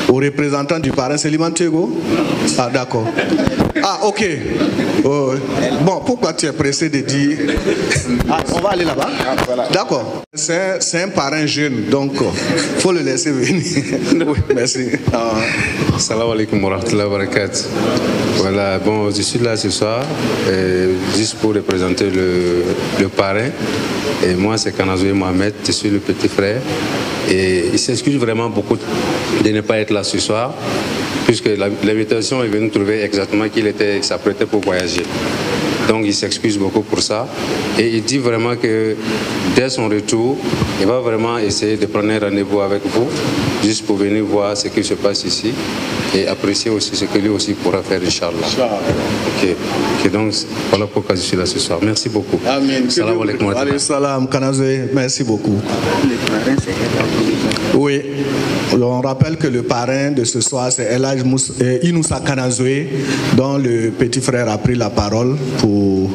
au représentant du parrain, c'est l'imam Thiego? Ah, d'accord. Ah, ok. Oh. Bon, pourquoi tu es pressé de dire... Ah, on va aller là-bas? Voilà. D'accord. C'est un parrain jeune, donc il faut le laisser venir. Oui, merci. Salam alaikum wa rahmatullahi wa barakatuh. Voilà, bon, je suis là ce soir, juste pour représenter le parrain. Et moi, c'est Kanazoué Mohamed, je suis le petit frère. Et il s'excuse vraiment beaucoup de ne pas être là ce soir, puisque l'invitation est venue trouver exactement qu'il s'apprêtait pour voyager. Donc il s'excuse beaucoup pour ça. Et il dit vraiment que dès son retour, il va vraiment essayer de prendre un rendez-vous avec vous, juste pour venir voir ce qui se passe ici et apprécier aussi ce que lui aussi pourra faire, Inch'Allah. Ok, donc voilà pourquoi je suis là ce soir. Merci beaucoup. Amen. Salam alaikum. Alayhi salam, Kanazoué, merci beaucoup. Oui, on rappelle que le parrain de ce soir, c'est Elhaj Inoussa Kanazoué, dont le petit frère a pris la parole pour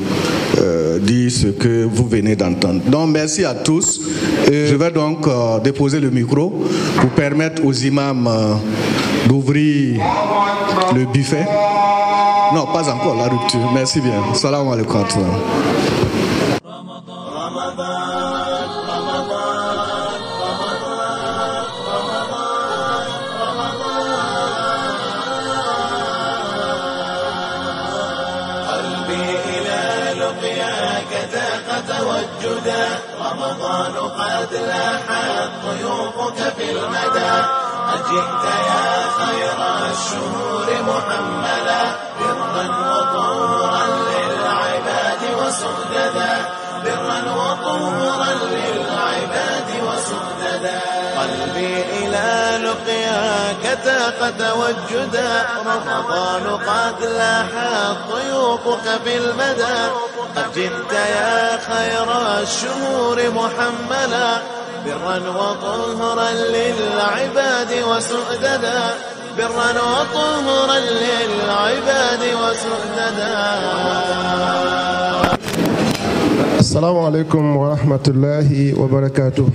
dire ce que vous venez d'entendre. Donc, merci à tous. Je vais donc déposer le micro pour permettre aux imams d'ouvrir le buffet. Non, pas encore, la rupture. Merci bien. Salam alaikum. رمضان قد لاح ضيوفك في المدى أجئت يا خير الشهور محملا برا وطهورا للعباد وسؤددا برا وطهورا للعباد وسؤددا قلبي إلى لقياك تاق توجدا رمضان قد لاح ضيوفك في المدى قد جئت يا خير الشهور محملا برا وطهرا للعباد وسؤددا برا وطهرا للعباد وسؤددا. السلام عليكم ورحمة الله وبركاته.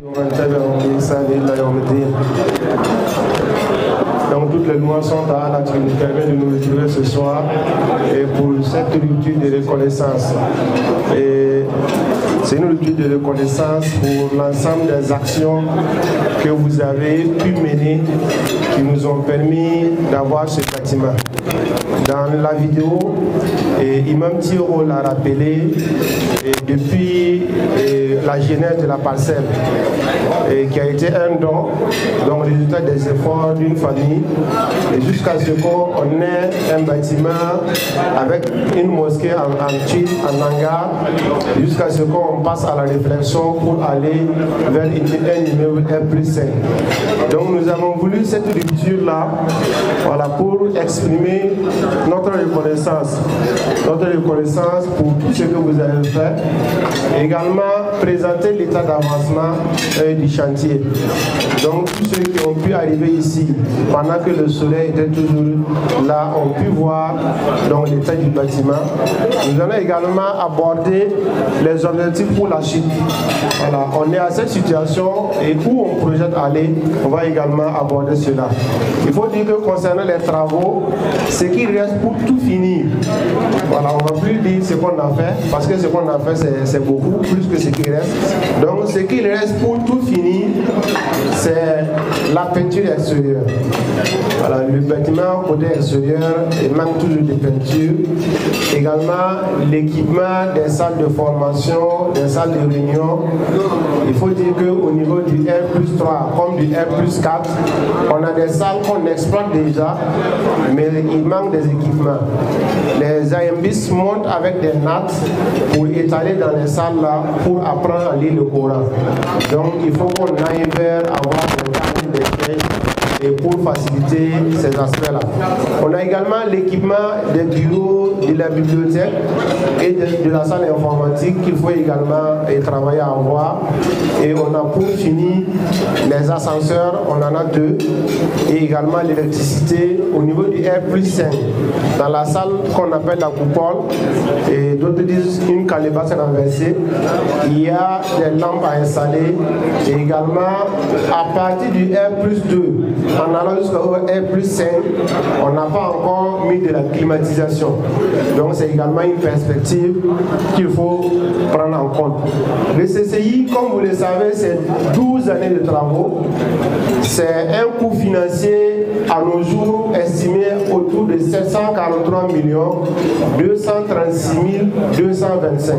ومن تبعهم بإحسان إلى يوم الدين. Donc toutes les louanges sont à Allah qui nous permet de nous retrouver ce soir et pour cette rupture de reconnaissance. Et c'est une rupture de reconnaissance pour l'ensemble des actions que vous avez pu mener qui nous ont permis d'avoir ce bâtiment. Dans la vidéo, Imam Thiero l'a rappelé, depuis la genèse de la parcelle, et qui a été un don, donc résultat des efforts d'une famille, et jusqu'à ce qu'on ait un bâtiment avec une mosquée en hangar, jusqu'à ce qu'on passe à la réflexion pour aller vers un immeuble R+5. Donc nous avons voulu cette rupture-là, voilà, pour exprimer notre reconnaissance pour tout ce que vous avez fait, également présenter l'état d'avancement du chantier. Donc tous ceux qui ont pu arriver ici pendant que le soleil était toujours là ont pu voir l'état du bâtiment. Nous allons également aborder les objectifs pour la suite. Voilà, on est à cette situation et où on projette aller, on va également aborder cela. Il faut dire que concernant les travaux, ce qui reste pour tout finir, voilà, on ne va plus dire ce qu'on a fait, parce que ce qu'on a fait c'est beaucoup plus que ce qui reste. Donc ce qui reste pour tout finir, c'est la peinture extérieure. Voilà, le bâtiment côté extérieur, il manque toujours de peinture. Également l'équipement des salles de formation, des salles de réunion. Il faut dire qu'au niveau du R+3 comme du R+4, on a des salles qu'on exploite déjà, mais il manque des équipements. Les AMBIS montent avec des nattes pour étaler dans les salles là pour apprendre à lire le Coran. Donc il faut qu'on aille vers avoir des cahiers et pour faciliter ces aspects-là. On a également l'équipement des bureaux, de la bibliothèque et de la salle informatique qu'il faut également travailler à avoir. Et on a pour finir les ascenseurs, on en a 2, et également l'électricité au niveau du R+5. Dans la salle qu'on appelle la coupole, et d'autres disent une calebasse renversée, il y a des lampes à installer, et également à partir du R+2, en allant jusqu'au R+5, on n'a pas encore mis de la climatisation. Donc c'est également une perspective qu'il faut prendre en compte. Le CCI, comme vous le savez, c'est 12 années de travaux. C'est un coût financier à nos jours estimé autour de 743 236 225.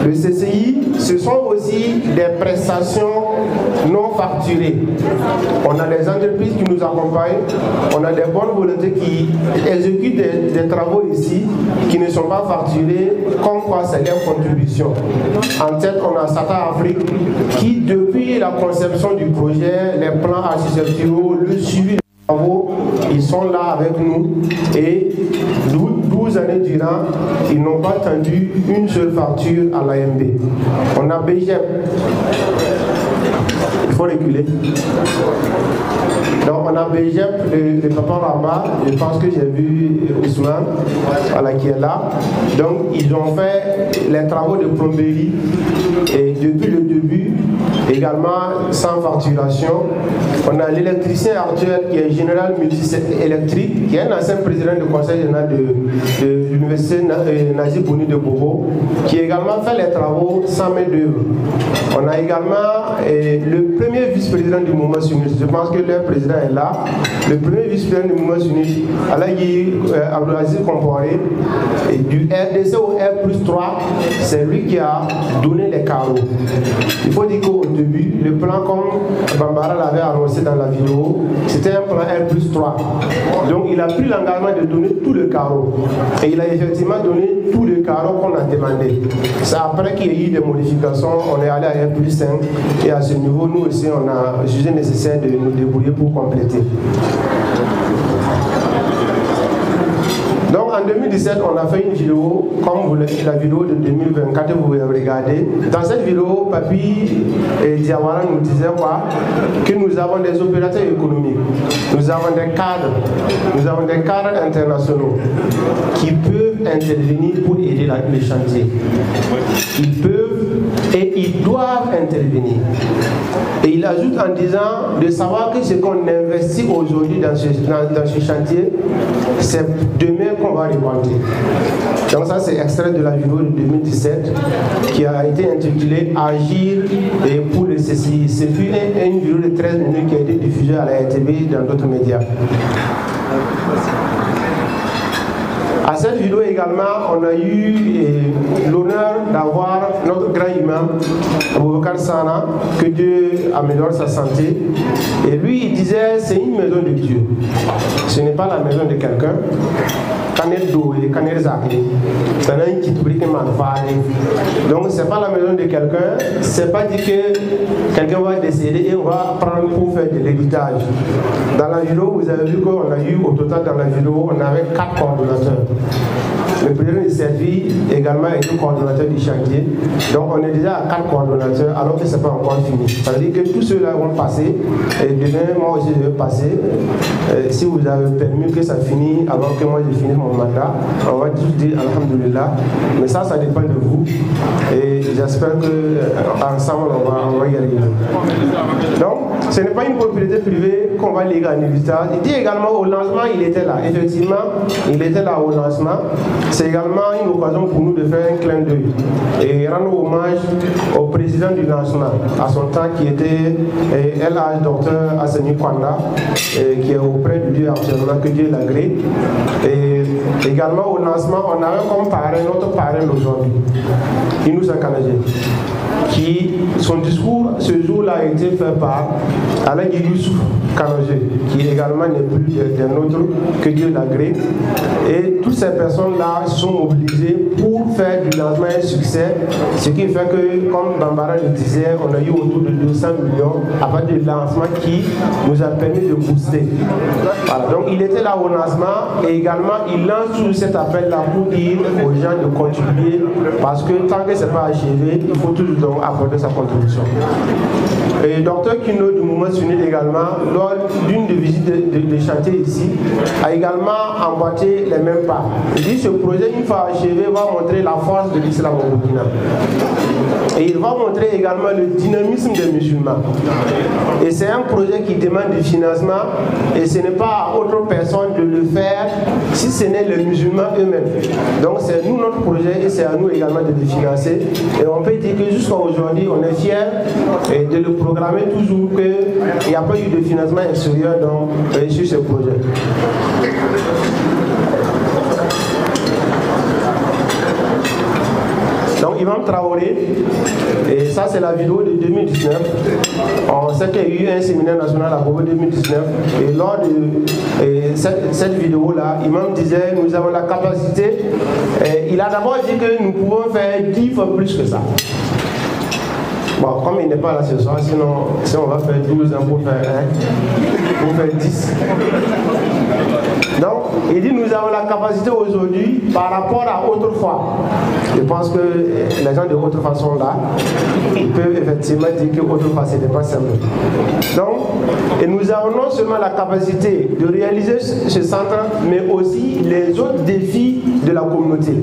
Le CCI, ce sont aussi des prestations non facturées. On a des entreprises qui nous accompagnent, on a des bonnes volontés qui exécutent des travaux ici qui ne sont pas facturés, comme quoi c'est leur contribution. En tête, on a Sata Afrique qui, depuis la conception du projet, les plans architecturaux, le suivi des travaux, ils sont là avec nous et 12 années durant, ils n'ont pas tendu une seule facture à l'AMB. On a BGEP. Il faut reculer. Donc on a BGEP, le papa Rabat, je pense que j'ai vu Ousmane, voilà, qui est là. Donc ils ont fait les travaux de plomberie et depuis le début, également sans facturation. On a l'électricien actuel qui est général multi-électrique, qui est un ancien président du conseil général de l'université Nazi Bouni de Bobo, qui a également fait les travaux sans main d'œuvre. On a également le premier vice-président du mouvement sunnite, je pense que leur président est là, le premier vice-président du mouvement sunnite, Alagui Abdelaziz Comporé, et du RDC au R+3, c'est lui qui a donné les carreaux. Il faut dire qu'au début, le plan comme Bambara l'avait annoncé dans la vidéo, c'était un plan R+3. Donc il a pris l'engagement de donner tout le carreau. Et il a effectivement donné tout le carreau qu'on a demandé. C'est après qu'il y a eu des modifications, on est allé à R+5 et à ce niveau, nous aussi, on a jugé nécessaire de nous débrouiller pour compléter. Donc en 2017, on a fait une vidéo, comme vous l'avez dit, la vidéo de 2024 que vous pouvez regarder. Dans cette vidéo, Papi et Diawara nous disaient quoi? Que nous avons des opérateurs économiques, nous avons des cadres internationaux qui peuvent intervenir pour aider les chantiers. Ils peuvent et ils doivent intervenir. Et il ajoute en disant de savoir que ce qu'on investit aujourd'hui dans ce chantier, c'est demain qu'on va récolter. Donc ça c'est extrait de la vidéo de 2017 qui a été intitulée Agir pour le CCI. C'est une vidéo de 13 minutes qui a été diffusée à la RTV et dans d'autres médias. Dans cette vidéo également, on a eu l'honneur d'avoir notre grand imam, Aboubacar Sana, que Dieu améliore sa santé. Et lui, il disait, c'est une maison de Dieu. Ce n'est pas la maison de quelqu'un. Donc c'est pas la maison de quelqu'un, c'est pas dit que quelqu'un va décéder et on va prendre pour faire de l'héritage. Dans la vidéo, vous avez vu qu'on a eu au total dans la vidéo, on avait 4 coordonnateurs. Le président du service également est le coordonnateur du chantier. Donc on est déjà à 4 coordonnateurs alors que ce n'est pas encore fini. Ça veut dire que tous ceux-là vont passer. Et demain, moi aussi je vais passer. Si vous avez permis que ça finisse avant que moi je finisse mon mandat, on va tous dire Alhamdulillah. Mais ça dépend de vous. Et j'espère qu'ensemble on va y arriver. Donc ce n'est pas une propriété privée qu'on va léguer en héritage. Il dit également au lancement, il était là. Effectivement, il était là au lancement. C'est également une occasion pour nous de faire un clin d'œil et rendre hommage au président du lancement, à son temps qui était LH Dr Asseni Kwanda, qui est auprès de Dieu actuellement, que Dieu l'agrée. Et également au lancement, on avait comme parrain, notre parrain aujourd'hui, Inoussa Kanadje, qui, son discours ce jour-là a été fait par Alain Youssouf Kanadje, qui également n'est plus d'un autre, que Dieu l'agrée. Et toutes ces personnes-là se sont mobilisées pour faire du lancement un succès, ce qui fait que, comme Bambara le disait, on a eu autour de 200 millions à partir du lancement qui nous a permis de booster. Voilà, donc il était là au lancement et également il lance tout cet appel-là pour dire aux gens de contribuer parce que tant que ce n'est pas achevé, il faut toujours donc apporter sa contribution. Et Dr Kino du mouvement sunnite également, lors d'une des visites de chantier ici, a également emboîté les mêmes pas. Il dit ce projet, une fois achevé, va montrer la force de l'islam au Burkina. Et il va montrer également le dynamisme des musulmans. Et c'est un projet qui demande du financement et ce n'est pas à autre personne de le faire si ce n'est les musulmans eux-mêmes. Donc c'est nous notre projet et c'est à nous également de le financer. Et on peut dire que jusqu'à aujourd'hui, on est fiers de le programmer toujours qu'il n'y a pas eu de financement extérieur sur ce projet. Donc Imam Traoré, et ça c'est la vidéo de 2019. On sait qu'il y a eu un séminaire national à Bobo 2019 et lors de cette vidéo-là, Imam disait nous avons la capacité, il a d'abord dit que nous pouvons faire 10 fois plus que ça. Bon, comme il n'est pas là ce soir, sinon si on va faire 12 ans pour faire 10. Donc, il dit nous avons la capacité aujourd'hui par rapport à autrefois. Je pense que les gens de autrefois sont là. Ils peuvent effectivement dire que autrefois ce n'était pas simple. Donc, et nous avons non seulement la capacité de réaliser ce centre, mais aussi les autres défis de la communauté.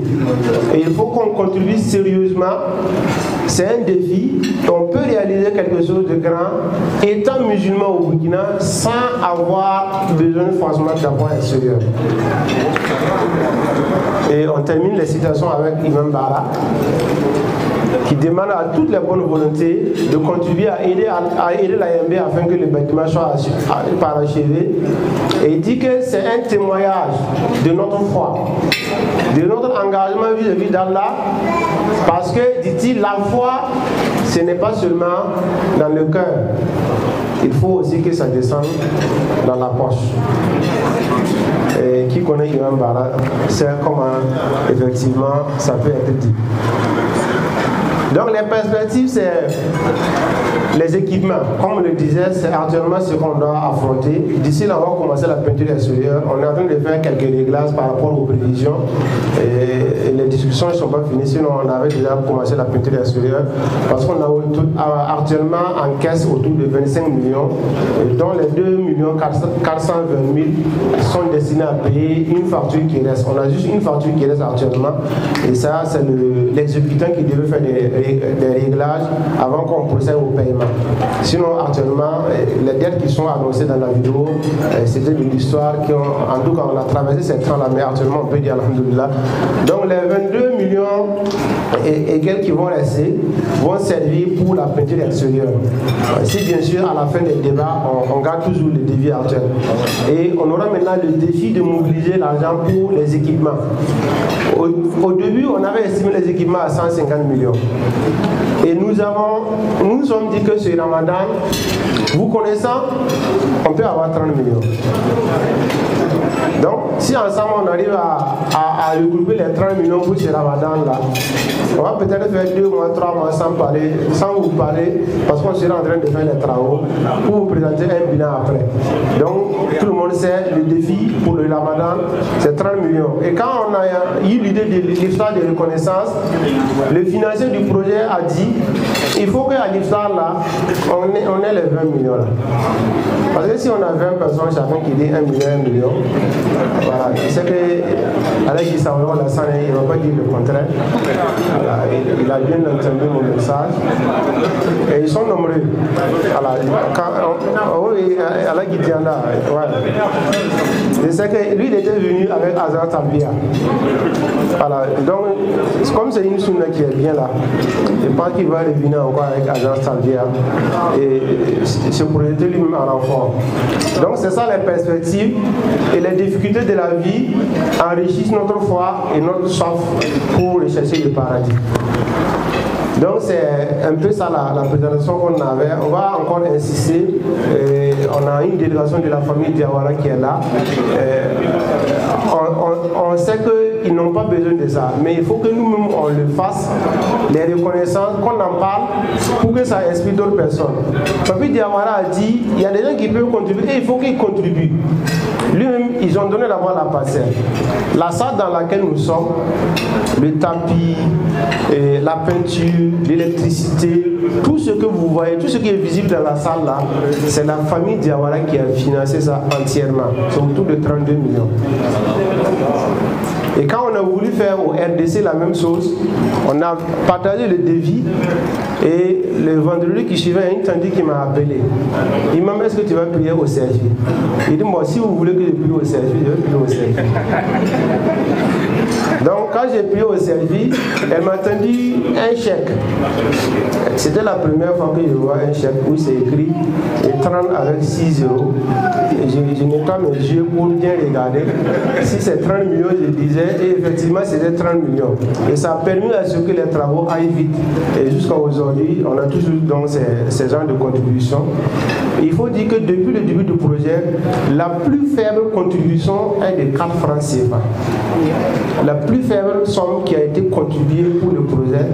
Et il faut qu'on contribue sérieusement. C'est un défi. On peut réaliser quelque chose de grand étant musulman au Burkina sans avoir besoin forcément d'avoir extérieur. Et on termine les citations avec Imam Bara qui demande à toutes les bonnes volontés de contribuer à aider l'AMB afin que le bâtiment soit parachevé. Et il dit que c'est un témoignage de notre foi, de notre engagement vis-à-vis d'Allah, parce que, dit-il, la foi, ce n'est pas seulement dans le cœur, il faut aussi que ça descende dans la poche. Et qui connaît Imam Bara sait comment effectivement ça peut être dit. Donc les perspectives, c'est les équipements. Comme on le disait, c'est actuellement ce qu'on doit affronter. D'ici là, on va commencer la peinture extérieure. On est en train de faire quelques réglages par rapport aux prévisions. Et les discussions ne sont pas finies, sinon on avait déjà commencé la peinture extérieure. Parce qu'on a actuellement en caisse autour de 25 millions, dont les 2 420 000 sont destinés à payer une facture qui reste. On a juste une facture qui reste actuellement. Et ça, c'est l'exécutant qui devait faire des réglages avant qu'on procède au paiement. actuellement. Sinon, actuellement, les dettes qui sont annoncées dans la vidéo, c'était de l'histoire qui ont, en tout cas, on a traversé cette temps-là, mais actuellement, on peut dire alhamdoulilah. Donc, les 22 millions et quelques qui vont rester vont servir pour la peinture extérieure. Si bien sûr, à la fin des débats, on garde toujours le défi actuel. Et on aura maintenant le défi de mobiliser l'argent pour les équipements. Au début, on avait estimé les équipements à 150 millions. Et nous nous sommes dit que ce Ramadan, vous connaissant, on peut avoir 30 millions. Donc, si ensemble on arrive à regrouper les 30 millions pour ce Ramadan-là, on va peut-être faire 2 mois, 3 mois sans vous parler, parce qu'on sera en train de faire les travaux pour vous présenter un bilan après. Donc, tout le monde sait, le défi pour le Ramadan, c'est 30 millions. Et quand on a eu l'idée de l'histoire de reconnaissance, le financier du projet a dit, il faut qu'à l'histoire là, on ait les 20 millions là. Parce que si on a 20 personnes, chacun qui dit 1 million, voilà, c'est que Alain Salvador Lassane, il ne va pas dire le contraire. Voilà, il a bien entendu mon message. Et ils sont nombreux. Voilà, oui, Alain Guidiana, ouais. C'est que lui, il était venu avec Azar Tabia. Voilà, donc, comme c'est une sunna qui est bien là, je pense qu'il va revenir encore avec Azar Tabia et se projeter lui-même en renfort. Donc, c'est ça les perspectives et les difficultés de la vie enrichissent notre foi et notre soif pour rechercher le paradis. Donc c'est un peu ça la présentation qu'on avait. On va encore insister. On a une délégation de la famille Diawara qui est là. On sait qu'ils n'ont pas besoin de ça, mais il faut que nous-mêmes on le fasse, les reconnaissances, qu'on en parle pour que ça inspire d'autres personnes. Papi Diawara a dit, il y a des gens qui peuvent contribuer et il faut qu'ils contribuent. Lui-même, ils ont donné d'abord la parcelle. La salle dans laquelle nous sommes, le tapis, la peinture, l'électricité, tout ce que vous voyez, tout ce qui est visible dans la salle là, c'est la famille Diawara qui a financé ça entièrement. C'est autour de 32 millions. Et quand on a voulu faire au RDC la même chose, on a partagé le devis et le vendredi qui suivait, un tandis qui m'a appelé. Il m'a dit, est-ce que tu vas prier au selfie? Il dit, moi, si vous voulez que je prie au selfie, je vais prier au selfie. Donc, quand j'ai prié au selfie, elle m'a tendu un chèque. C'était la première fois que je vois un chèque où c'est écrit 30 avec 6 euros. Et je n'ai pas mes yeux pour bien regarder. Si c'est 30 millions, je disais, et effectivement, c'était 30 millions. Et ça a permis à ce que les travaux aillent vite. Et jusqu'à aujourd'hui, on a toujours donc ces genres de contributions. Il faut dire que depuis le début du projet, la plus faible contribution est de 4 francs CFA. La plus faible somme qui a été contribuée pour le projet,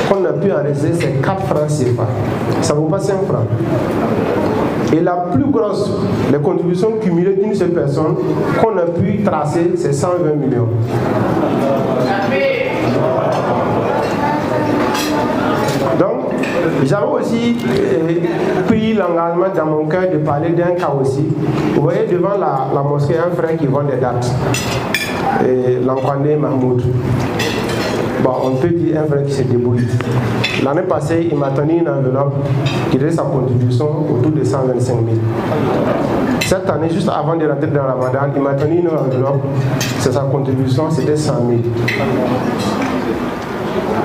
qu'on a pu enregistrer, c'est 4 francs CFA. Ça ne vaut pas 5 francs. Et la plus grosse, les contributions cumulées d'une seule personne qu'on a pu tracer, c'est 120 millions. Donc, j'avais aussi pris l'engagement dans mon cœur de parler d'un cas aussi. Vous voyez devant la mosquée un frère qui vend des dates, Lankwane Mahmoud. Bon, on peut dire un frère qui se débrouille. L'année passée, il m'a tenu une enveloppe qui était sa contribution autour de 125 000. Cette année, juste avant de rentrer dans le Ramadan, il m'a tenu une enveloppe, c'est sa contribution, c'était 100 000.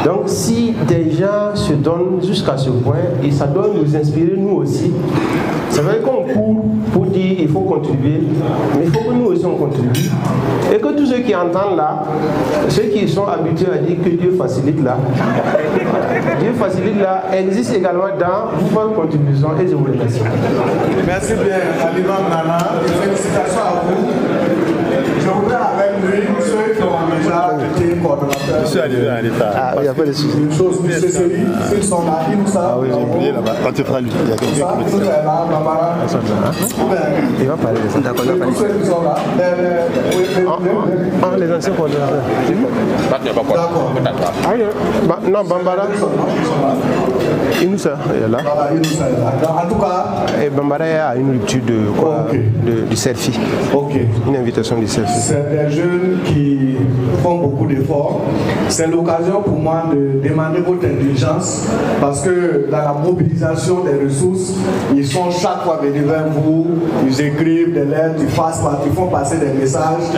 Donc si des gens se donnent jusqu'à ce point, et ça doit nous inspirer nous aussi, c'est vrai qu'on court pour dire il faut contribuer, mais il faut que nous aussi on contribue. Et que tous ceux qui entendent là, ceux qui sont habitués à dire que Dieu facilite là, Dieu facilite là, existe également dans votre contribution et je vous remercie. Merci bien à l'imam Nana et félicitations à vous. Je voudrais avec lui, ceux qui ont déjà été coordonnateurs. Je suis arrivé en retard. Ah, il n'y a pas de souci. Une chose, M. Seri, s'ils sont là, ils nous savent. Ah oui, j'ai oublié là-bas. Quand tu feras lui, il y a quelqu'un qui me dit ça. Il va parler de ça. D'accord, il va parler de ça. Ceux qui sont là, les anciens coordonnateurs. D'accord. Non, Bambara. Inoussa est là. En tout cas, et Bambara a une rupture du selfie. Ok. Une invitation du selfie. C'est des jeunes qui font beaucoup d'efforts. C'est l'occasion pour moi de demander votre indulgence parce que dans la mobilisation des ressources, ils sont chaque fois venus vers vous, ils écrivent des lettres, ils font passer des messages,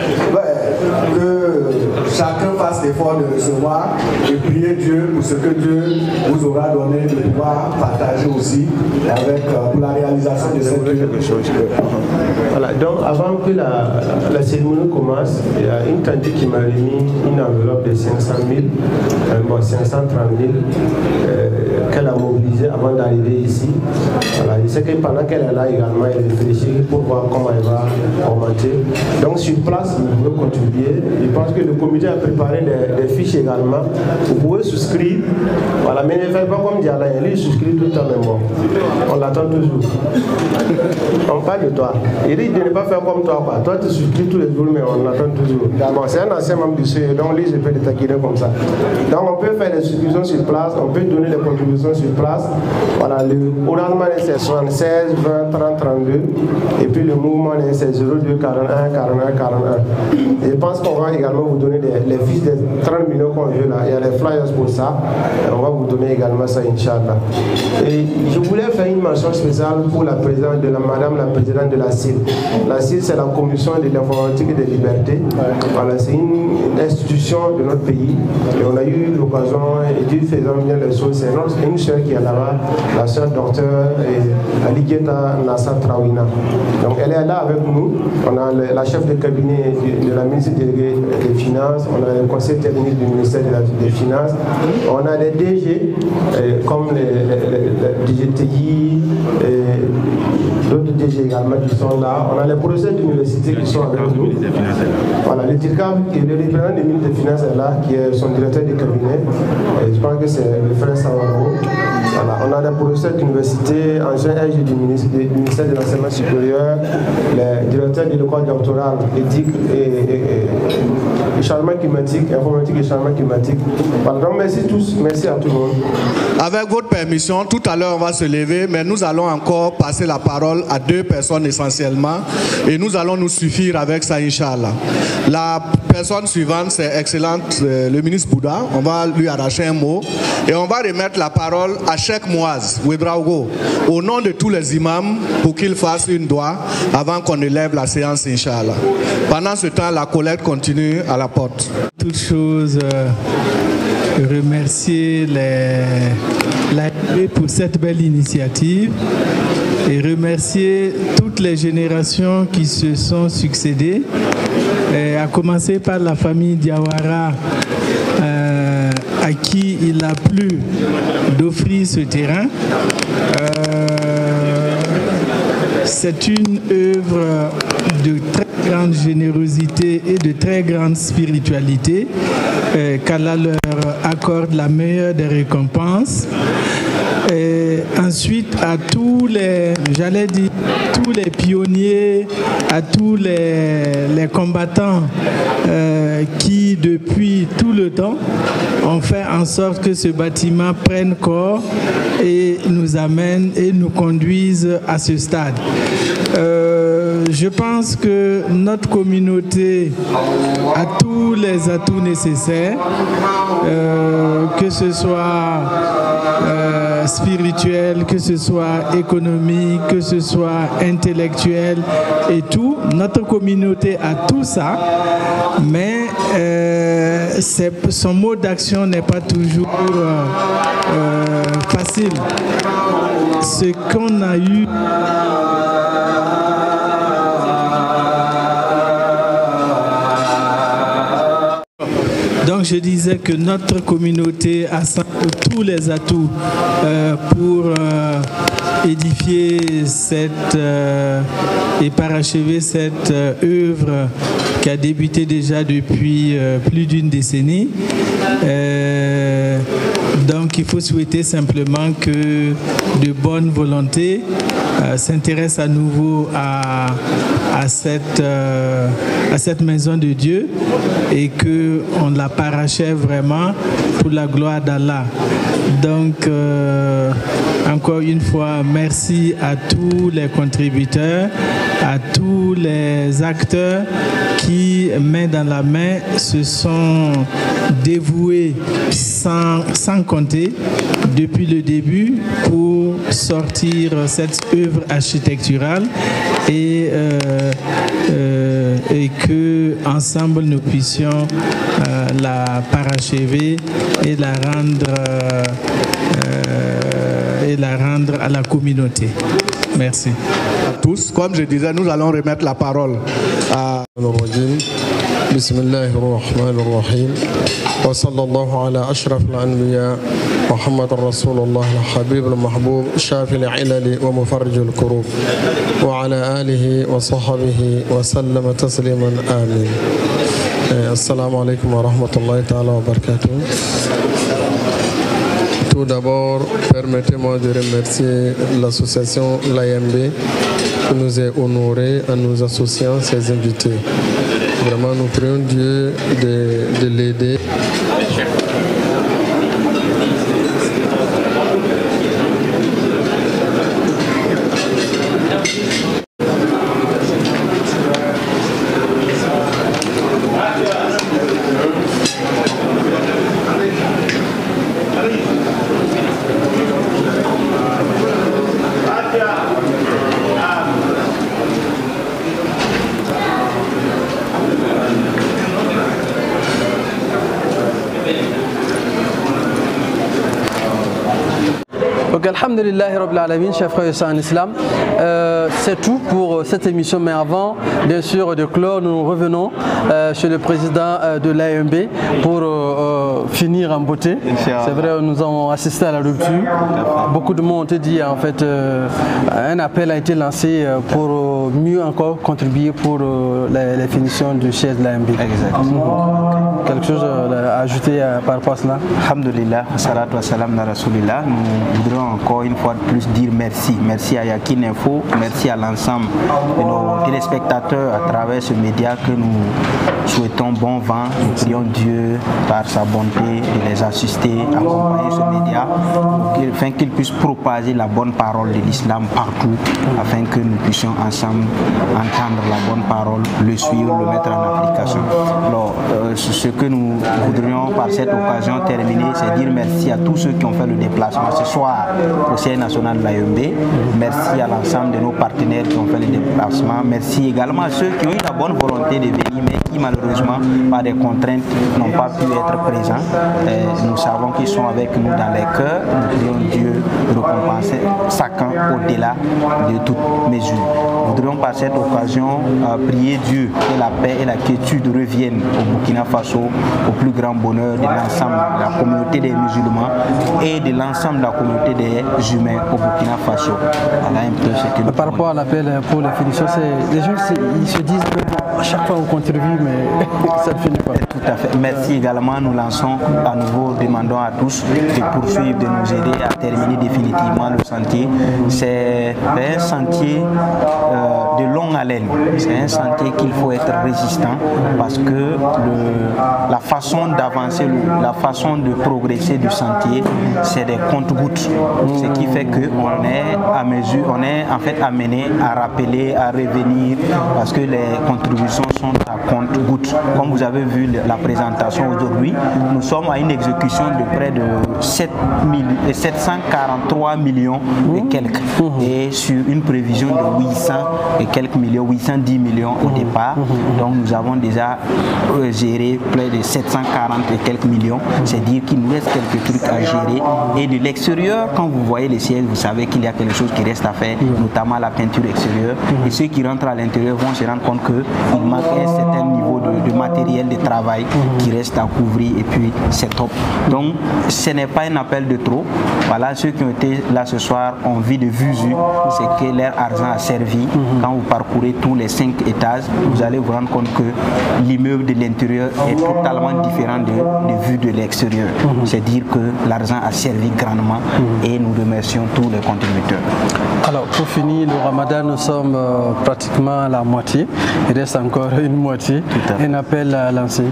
que chacun fasse l'effort de recevoir et prier Dieu pour ce que Dieu vous aura donné de pouvoir partager aussi avec pour la réalisation de cette quelque chose. Voilà, donc avant que la cérémonie commence, il y a une tante qui m'a remis une enveloppe de 500 000, 530 000 qu'elle a mobilisé avant d'arriver ici. Voilà, je sais que pendant qu'elle est là également, elle réfléchit pour voir comment elle va augmenter. Donc sur place, vous pouvez contribuer. Je pense que le comité a préparé des fiches également. Vous pouvez souscrire. Voilà, mais ne faites pas comme Diala, lui il souscrit tout le temps même bon. On l'attend toujours. On parle de toi. Il dit de ne pas faire comme toi. Quoi. Toi tu souscris tous les jours, mais on l'attend toujours. Bon, c'est un ancien membre du CE, donc lui je peux le taquiner comme ça. Donc on peut faire des souscriptions sur place, on peut donner des contributions sur place. Voilà, le Orange c'est 76 20 30 32 et puis le mouvement c'est 02 41 41 41. Et je pense qu'on va également vous donner les fiches des 30 millions qu'on veut là. Il y a les flyers pour ça. Et on va vous donner également ça, Inch'Allah. Et je voulais faire une mention spéciale pour la présidente de madame la présidente de la CIL. La CIL, c'est la commission de l'informatique et des libertés. Voilà, c'est une institution de notre pays. Et on a eu l'occasion, et Dieu faisant bien les choses, c'est une soeur qui est là-bas, la soeur docteur Aligeta Nassa Trawina. Donc elle est là avec nous. On a la chef de cabinet de la ministre déléguée des Finances, on a le conseil technique du ministère des Finances, on a les DG comme les DGTI, d'autres DG également qui sont là, on a les professeurs d'université qui sont avec nous. Voilà, le représentant du ministre des Finances est là, qui est son directeur de cabinet, et je pense que c'est le frère Savaro. Voilà, on a des professeurs d'université, anciens RG du ministère de l'enseignement supérieur, les directeurs de l'école doctorale, éthique et changement climatique, informatique et changement climatique. Voilà, donc merci tous, merci à tout le monde. Avec votre permission, tout à l'heure on va se lever, mais nous allons encore passer la parole à 2 personnes essentiellement et nous allons nous suffire avec ça, Inch'Allah. La personne suivante, c'est excellente, le ministre Bouddha. On va lui arracher un mot et on va remettre la parole à Cheikh Mouaz Ouedraogo au nom de tous les imams pour qu'il fasse une doigt avant qu'on élève la séance, Inch'Allah. Pendant ce temps, la collecte continue à la porte. Toute chose, remercier l'AFP pour cette belle initiative et remercier toutes les générations qui se sont succédées, à commencer par la famille Diawara, à qui il a plu d'offrir ce terrain. C'est une œuvre de très grande générosité et de très grande spiritualité. Qu'Allah leur accorde la meilleure des récompenses. Et ensuite, à tous les, j'allais dire, tous les pionniers, à tous les combattants qui, depuis tout le temps, ont fait en sorte que ce bâtiment prenne corps et nous amène et nous conduise à ce stade. Je pense que notre communauté a tous les atouts nécessaires, que ce soit spirituel, que ce soit économique, que ce soit intellectuel et tout. Notre communauté a tout ça, mais son mode d'action n'est pas toujours facile. Ce qu'on a eu... Donc je disais que notre communauté a tous les atouts pour édifier cette et parachever cette œuvre qui a débuté déjà depuis plus d'une décennie. Donc il faut souhaiter simplement que de bonne volonté s'intéresse à nouveau à cette maison de Dieu et qu'on la parachève vraiment pour la gloire d'Allah. Donc, encore une fois, merci à tous les contributeurs, à tous les acteurs qui, main dans la main, se sont dévoués sans compter depuis le début pour sortir cette œuvre architecturale et que ensemble nous puissions la parachever et la rendre à la communauté. Merci. À tous, comme je disais, nous allons remettre la parole à بسم الله الرحمن الرحيم وصلى الله على أشرف الأنبياء محمد رسول الله الحبيب المحبوب شافي العلل ومفرج الكروب وعلى آله وصحبه وسلم تسليما آمين. السلام عليكم ورحمة الله تعالى وبركاته. Tout d'abord, permettez-moi de remercier l'association l'AMB qui nous est honorée en nous associant ses invités. Vraiment, nous prions Dieu de l'aider. Donc, alhamdulillah, Rabbil Alamin, chers frères et sœurs en islam, c'est tout pour cette émission. Mais avant, bien sûr, de clore, nous revenons chez le président de l'AMB pour finir en beauté. C'est vrai, nous avons assisté à la rupture. Beaucoup de monde ont dit, en fait, un appel a été lancé pour mieux encore contribuer pour les finitions du siège de l'AMB. Exactement. Quelque chose à ajouter par rapport à cela? Alhamdulillah, salatu wa salam na rasulillah. Nous voudrions encore une fois de plus dire merci. Merci à Yakin Info, merci à l'ensemble de nos téléspectateurs à travers ce média que nous souhaitons bon vent. Nous prions Dieu par sa bonté de les assister, accompagner ce média afin qu'il puisse propager la bonne parole de l'islam partout, afin que nous puissions ensemble entendre la bonne parole, le suivre, le mettre en application. Alors, ce que nous voudrions par cette occasion terminer, c'est dire merci à tous ceux qui ont fait le déplacement ce soir au siège national de l'AMB. Merci à l'ensemble de nos partenaires qui ont fait le déplacement. Merci également à ceux qui ont eu la bonne volonté de venir, mais qui malheureusement, par des contraintes, n'ont pas pu être présents. Nous savons qu'ils sont avec nous dans les cœurs. Nous prions Dieu de récompenser chacun au-delà de toute mesure. Nous voudrions par cette occasion prier Dieu que la paix et la quiétude reviennent au Burkina Faso, au plus grand bonheur de l'ensemble de la communauté des musulmans et de l'ensemble de la communauté des humains au Burkina Faso. Voilà un peu ce que par rapport à l'appel pour la finition, les gens ils se disent que bon, à chaque fois on contribue, mais ça ne finit pas. Tout à fait. Merci également. Nous lançons à nouveau, demandons à tous de poursuivre, de nous aider à terminer définitivement le sentier. C'est un sentier de longue haleine. C'est un sentier qu'il faut être résistant parce que la façon d'avancer, la façon de progresser du sentier, c'est des compte-gouttes. Ce qui fait qu'on est à mesure, on est en fait amené à rappeler, à revenir parce que les contributions sont à compte-gouttes. Comme vous avez vu la présentation aujourd'hui, nous sommes à une exécution de près de 743 millions et quelques. Et sur une prévision de 800 et quelques millions, 810 millions au départ. Donc nous avons déjà géré près de 740 et quelques millions. C'est dire qu'il nous reste quelques trucs à gérer. Et de l'extérieur, quand vous voyez les sièges, vous savez qu'il y a quelque chose qui reste à faire, notamment la peinture extérieure. Et ceux qui rentrent à l'intérieur vont se rendre compte qu'il manque un certain niveau de matériel de travail qui reste à couvrir et puis c'est top. Donc ce n'est pas un appel de trop. Voilà, ceux qui ont été là ce soir ont vu de vue, c'est que leur argent a servi. Quand vous parcourez tous les 5 étages, vous allez vous rendre compte que l'immeuble de l'intérieur est totalement différent de vue de l'extérieur. C'est dire que l'argent a servi grandement et nous remercions tous les contributeurs. Alors pour finir le Ramadan, nous sommes pratiquement à la moitié. Il reste encore une moitié. Un appel à lancer.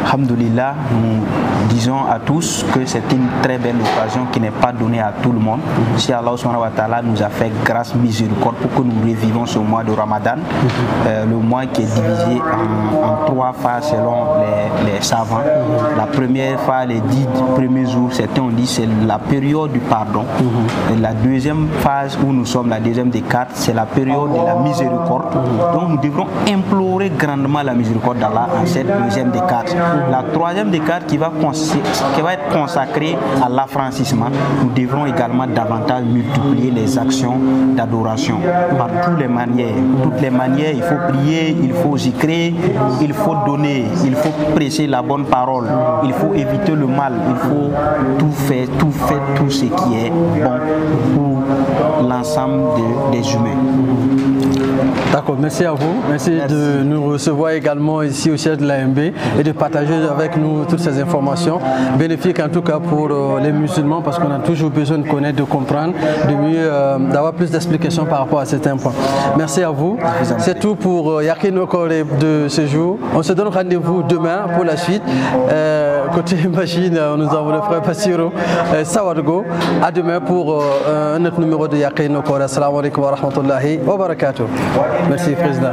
Alhamdulillah, nous disons à tous que c'est une très belle occasion qui n'est pas donnée à tout le monde. Si Allah subhanahu wa ta'ala nous a fait grâce miséricorde pour que nous revivons ce mois de Ramadan, le mois qui est divisé en 3 phases selon les savants. La première phase, les 10 premiers jours, certains ont dit c'est la période du pardon. Et la deuxième phase où nous sommes, la deuxième des 4, c'est la période de la miséricorde. Donc nous devrons implorer grandement la miséricorde d'Allah en cette deuxième des 4. La troisième des 4 qui va être consacrée à l'affranchissement, nous devrons également davantage multiplier les actions d'adoration par toutes les manières. Toutes les manières, il faut prier, il faut zikrer, il faut donner, il faut prêcher la bonne parole, il faut éviter le mal, il faut tout ce qui est bon pour l'ensemble des humains. D'accord, merci à vous. Merci de nous recevoir également ici au siège de l'AMB et de partager avec nous toutes ces informations bénéfiques en tout cas pour les musulmans parce qu'on a toujours besoin de connaître, de comprendre, de mieux d'avoir plus d'explications par rapport à certains points. Merci à vous. C'est tout pour Yakin Okore de ce jour. On se donne rendez-vous demain pour la suite. Côté machine, nous avons le frère Passiro Sawargo. À demain pour un autre numéro de Yakin Okore. Assalamu alaikum wa rahmatullahi wa barakatuh. Merci, Président.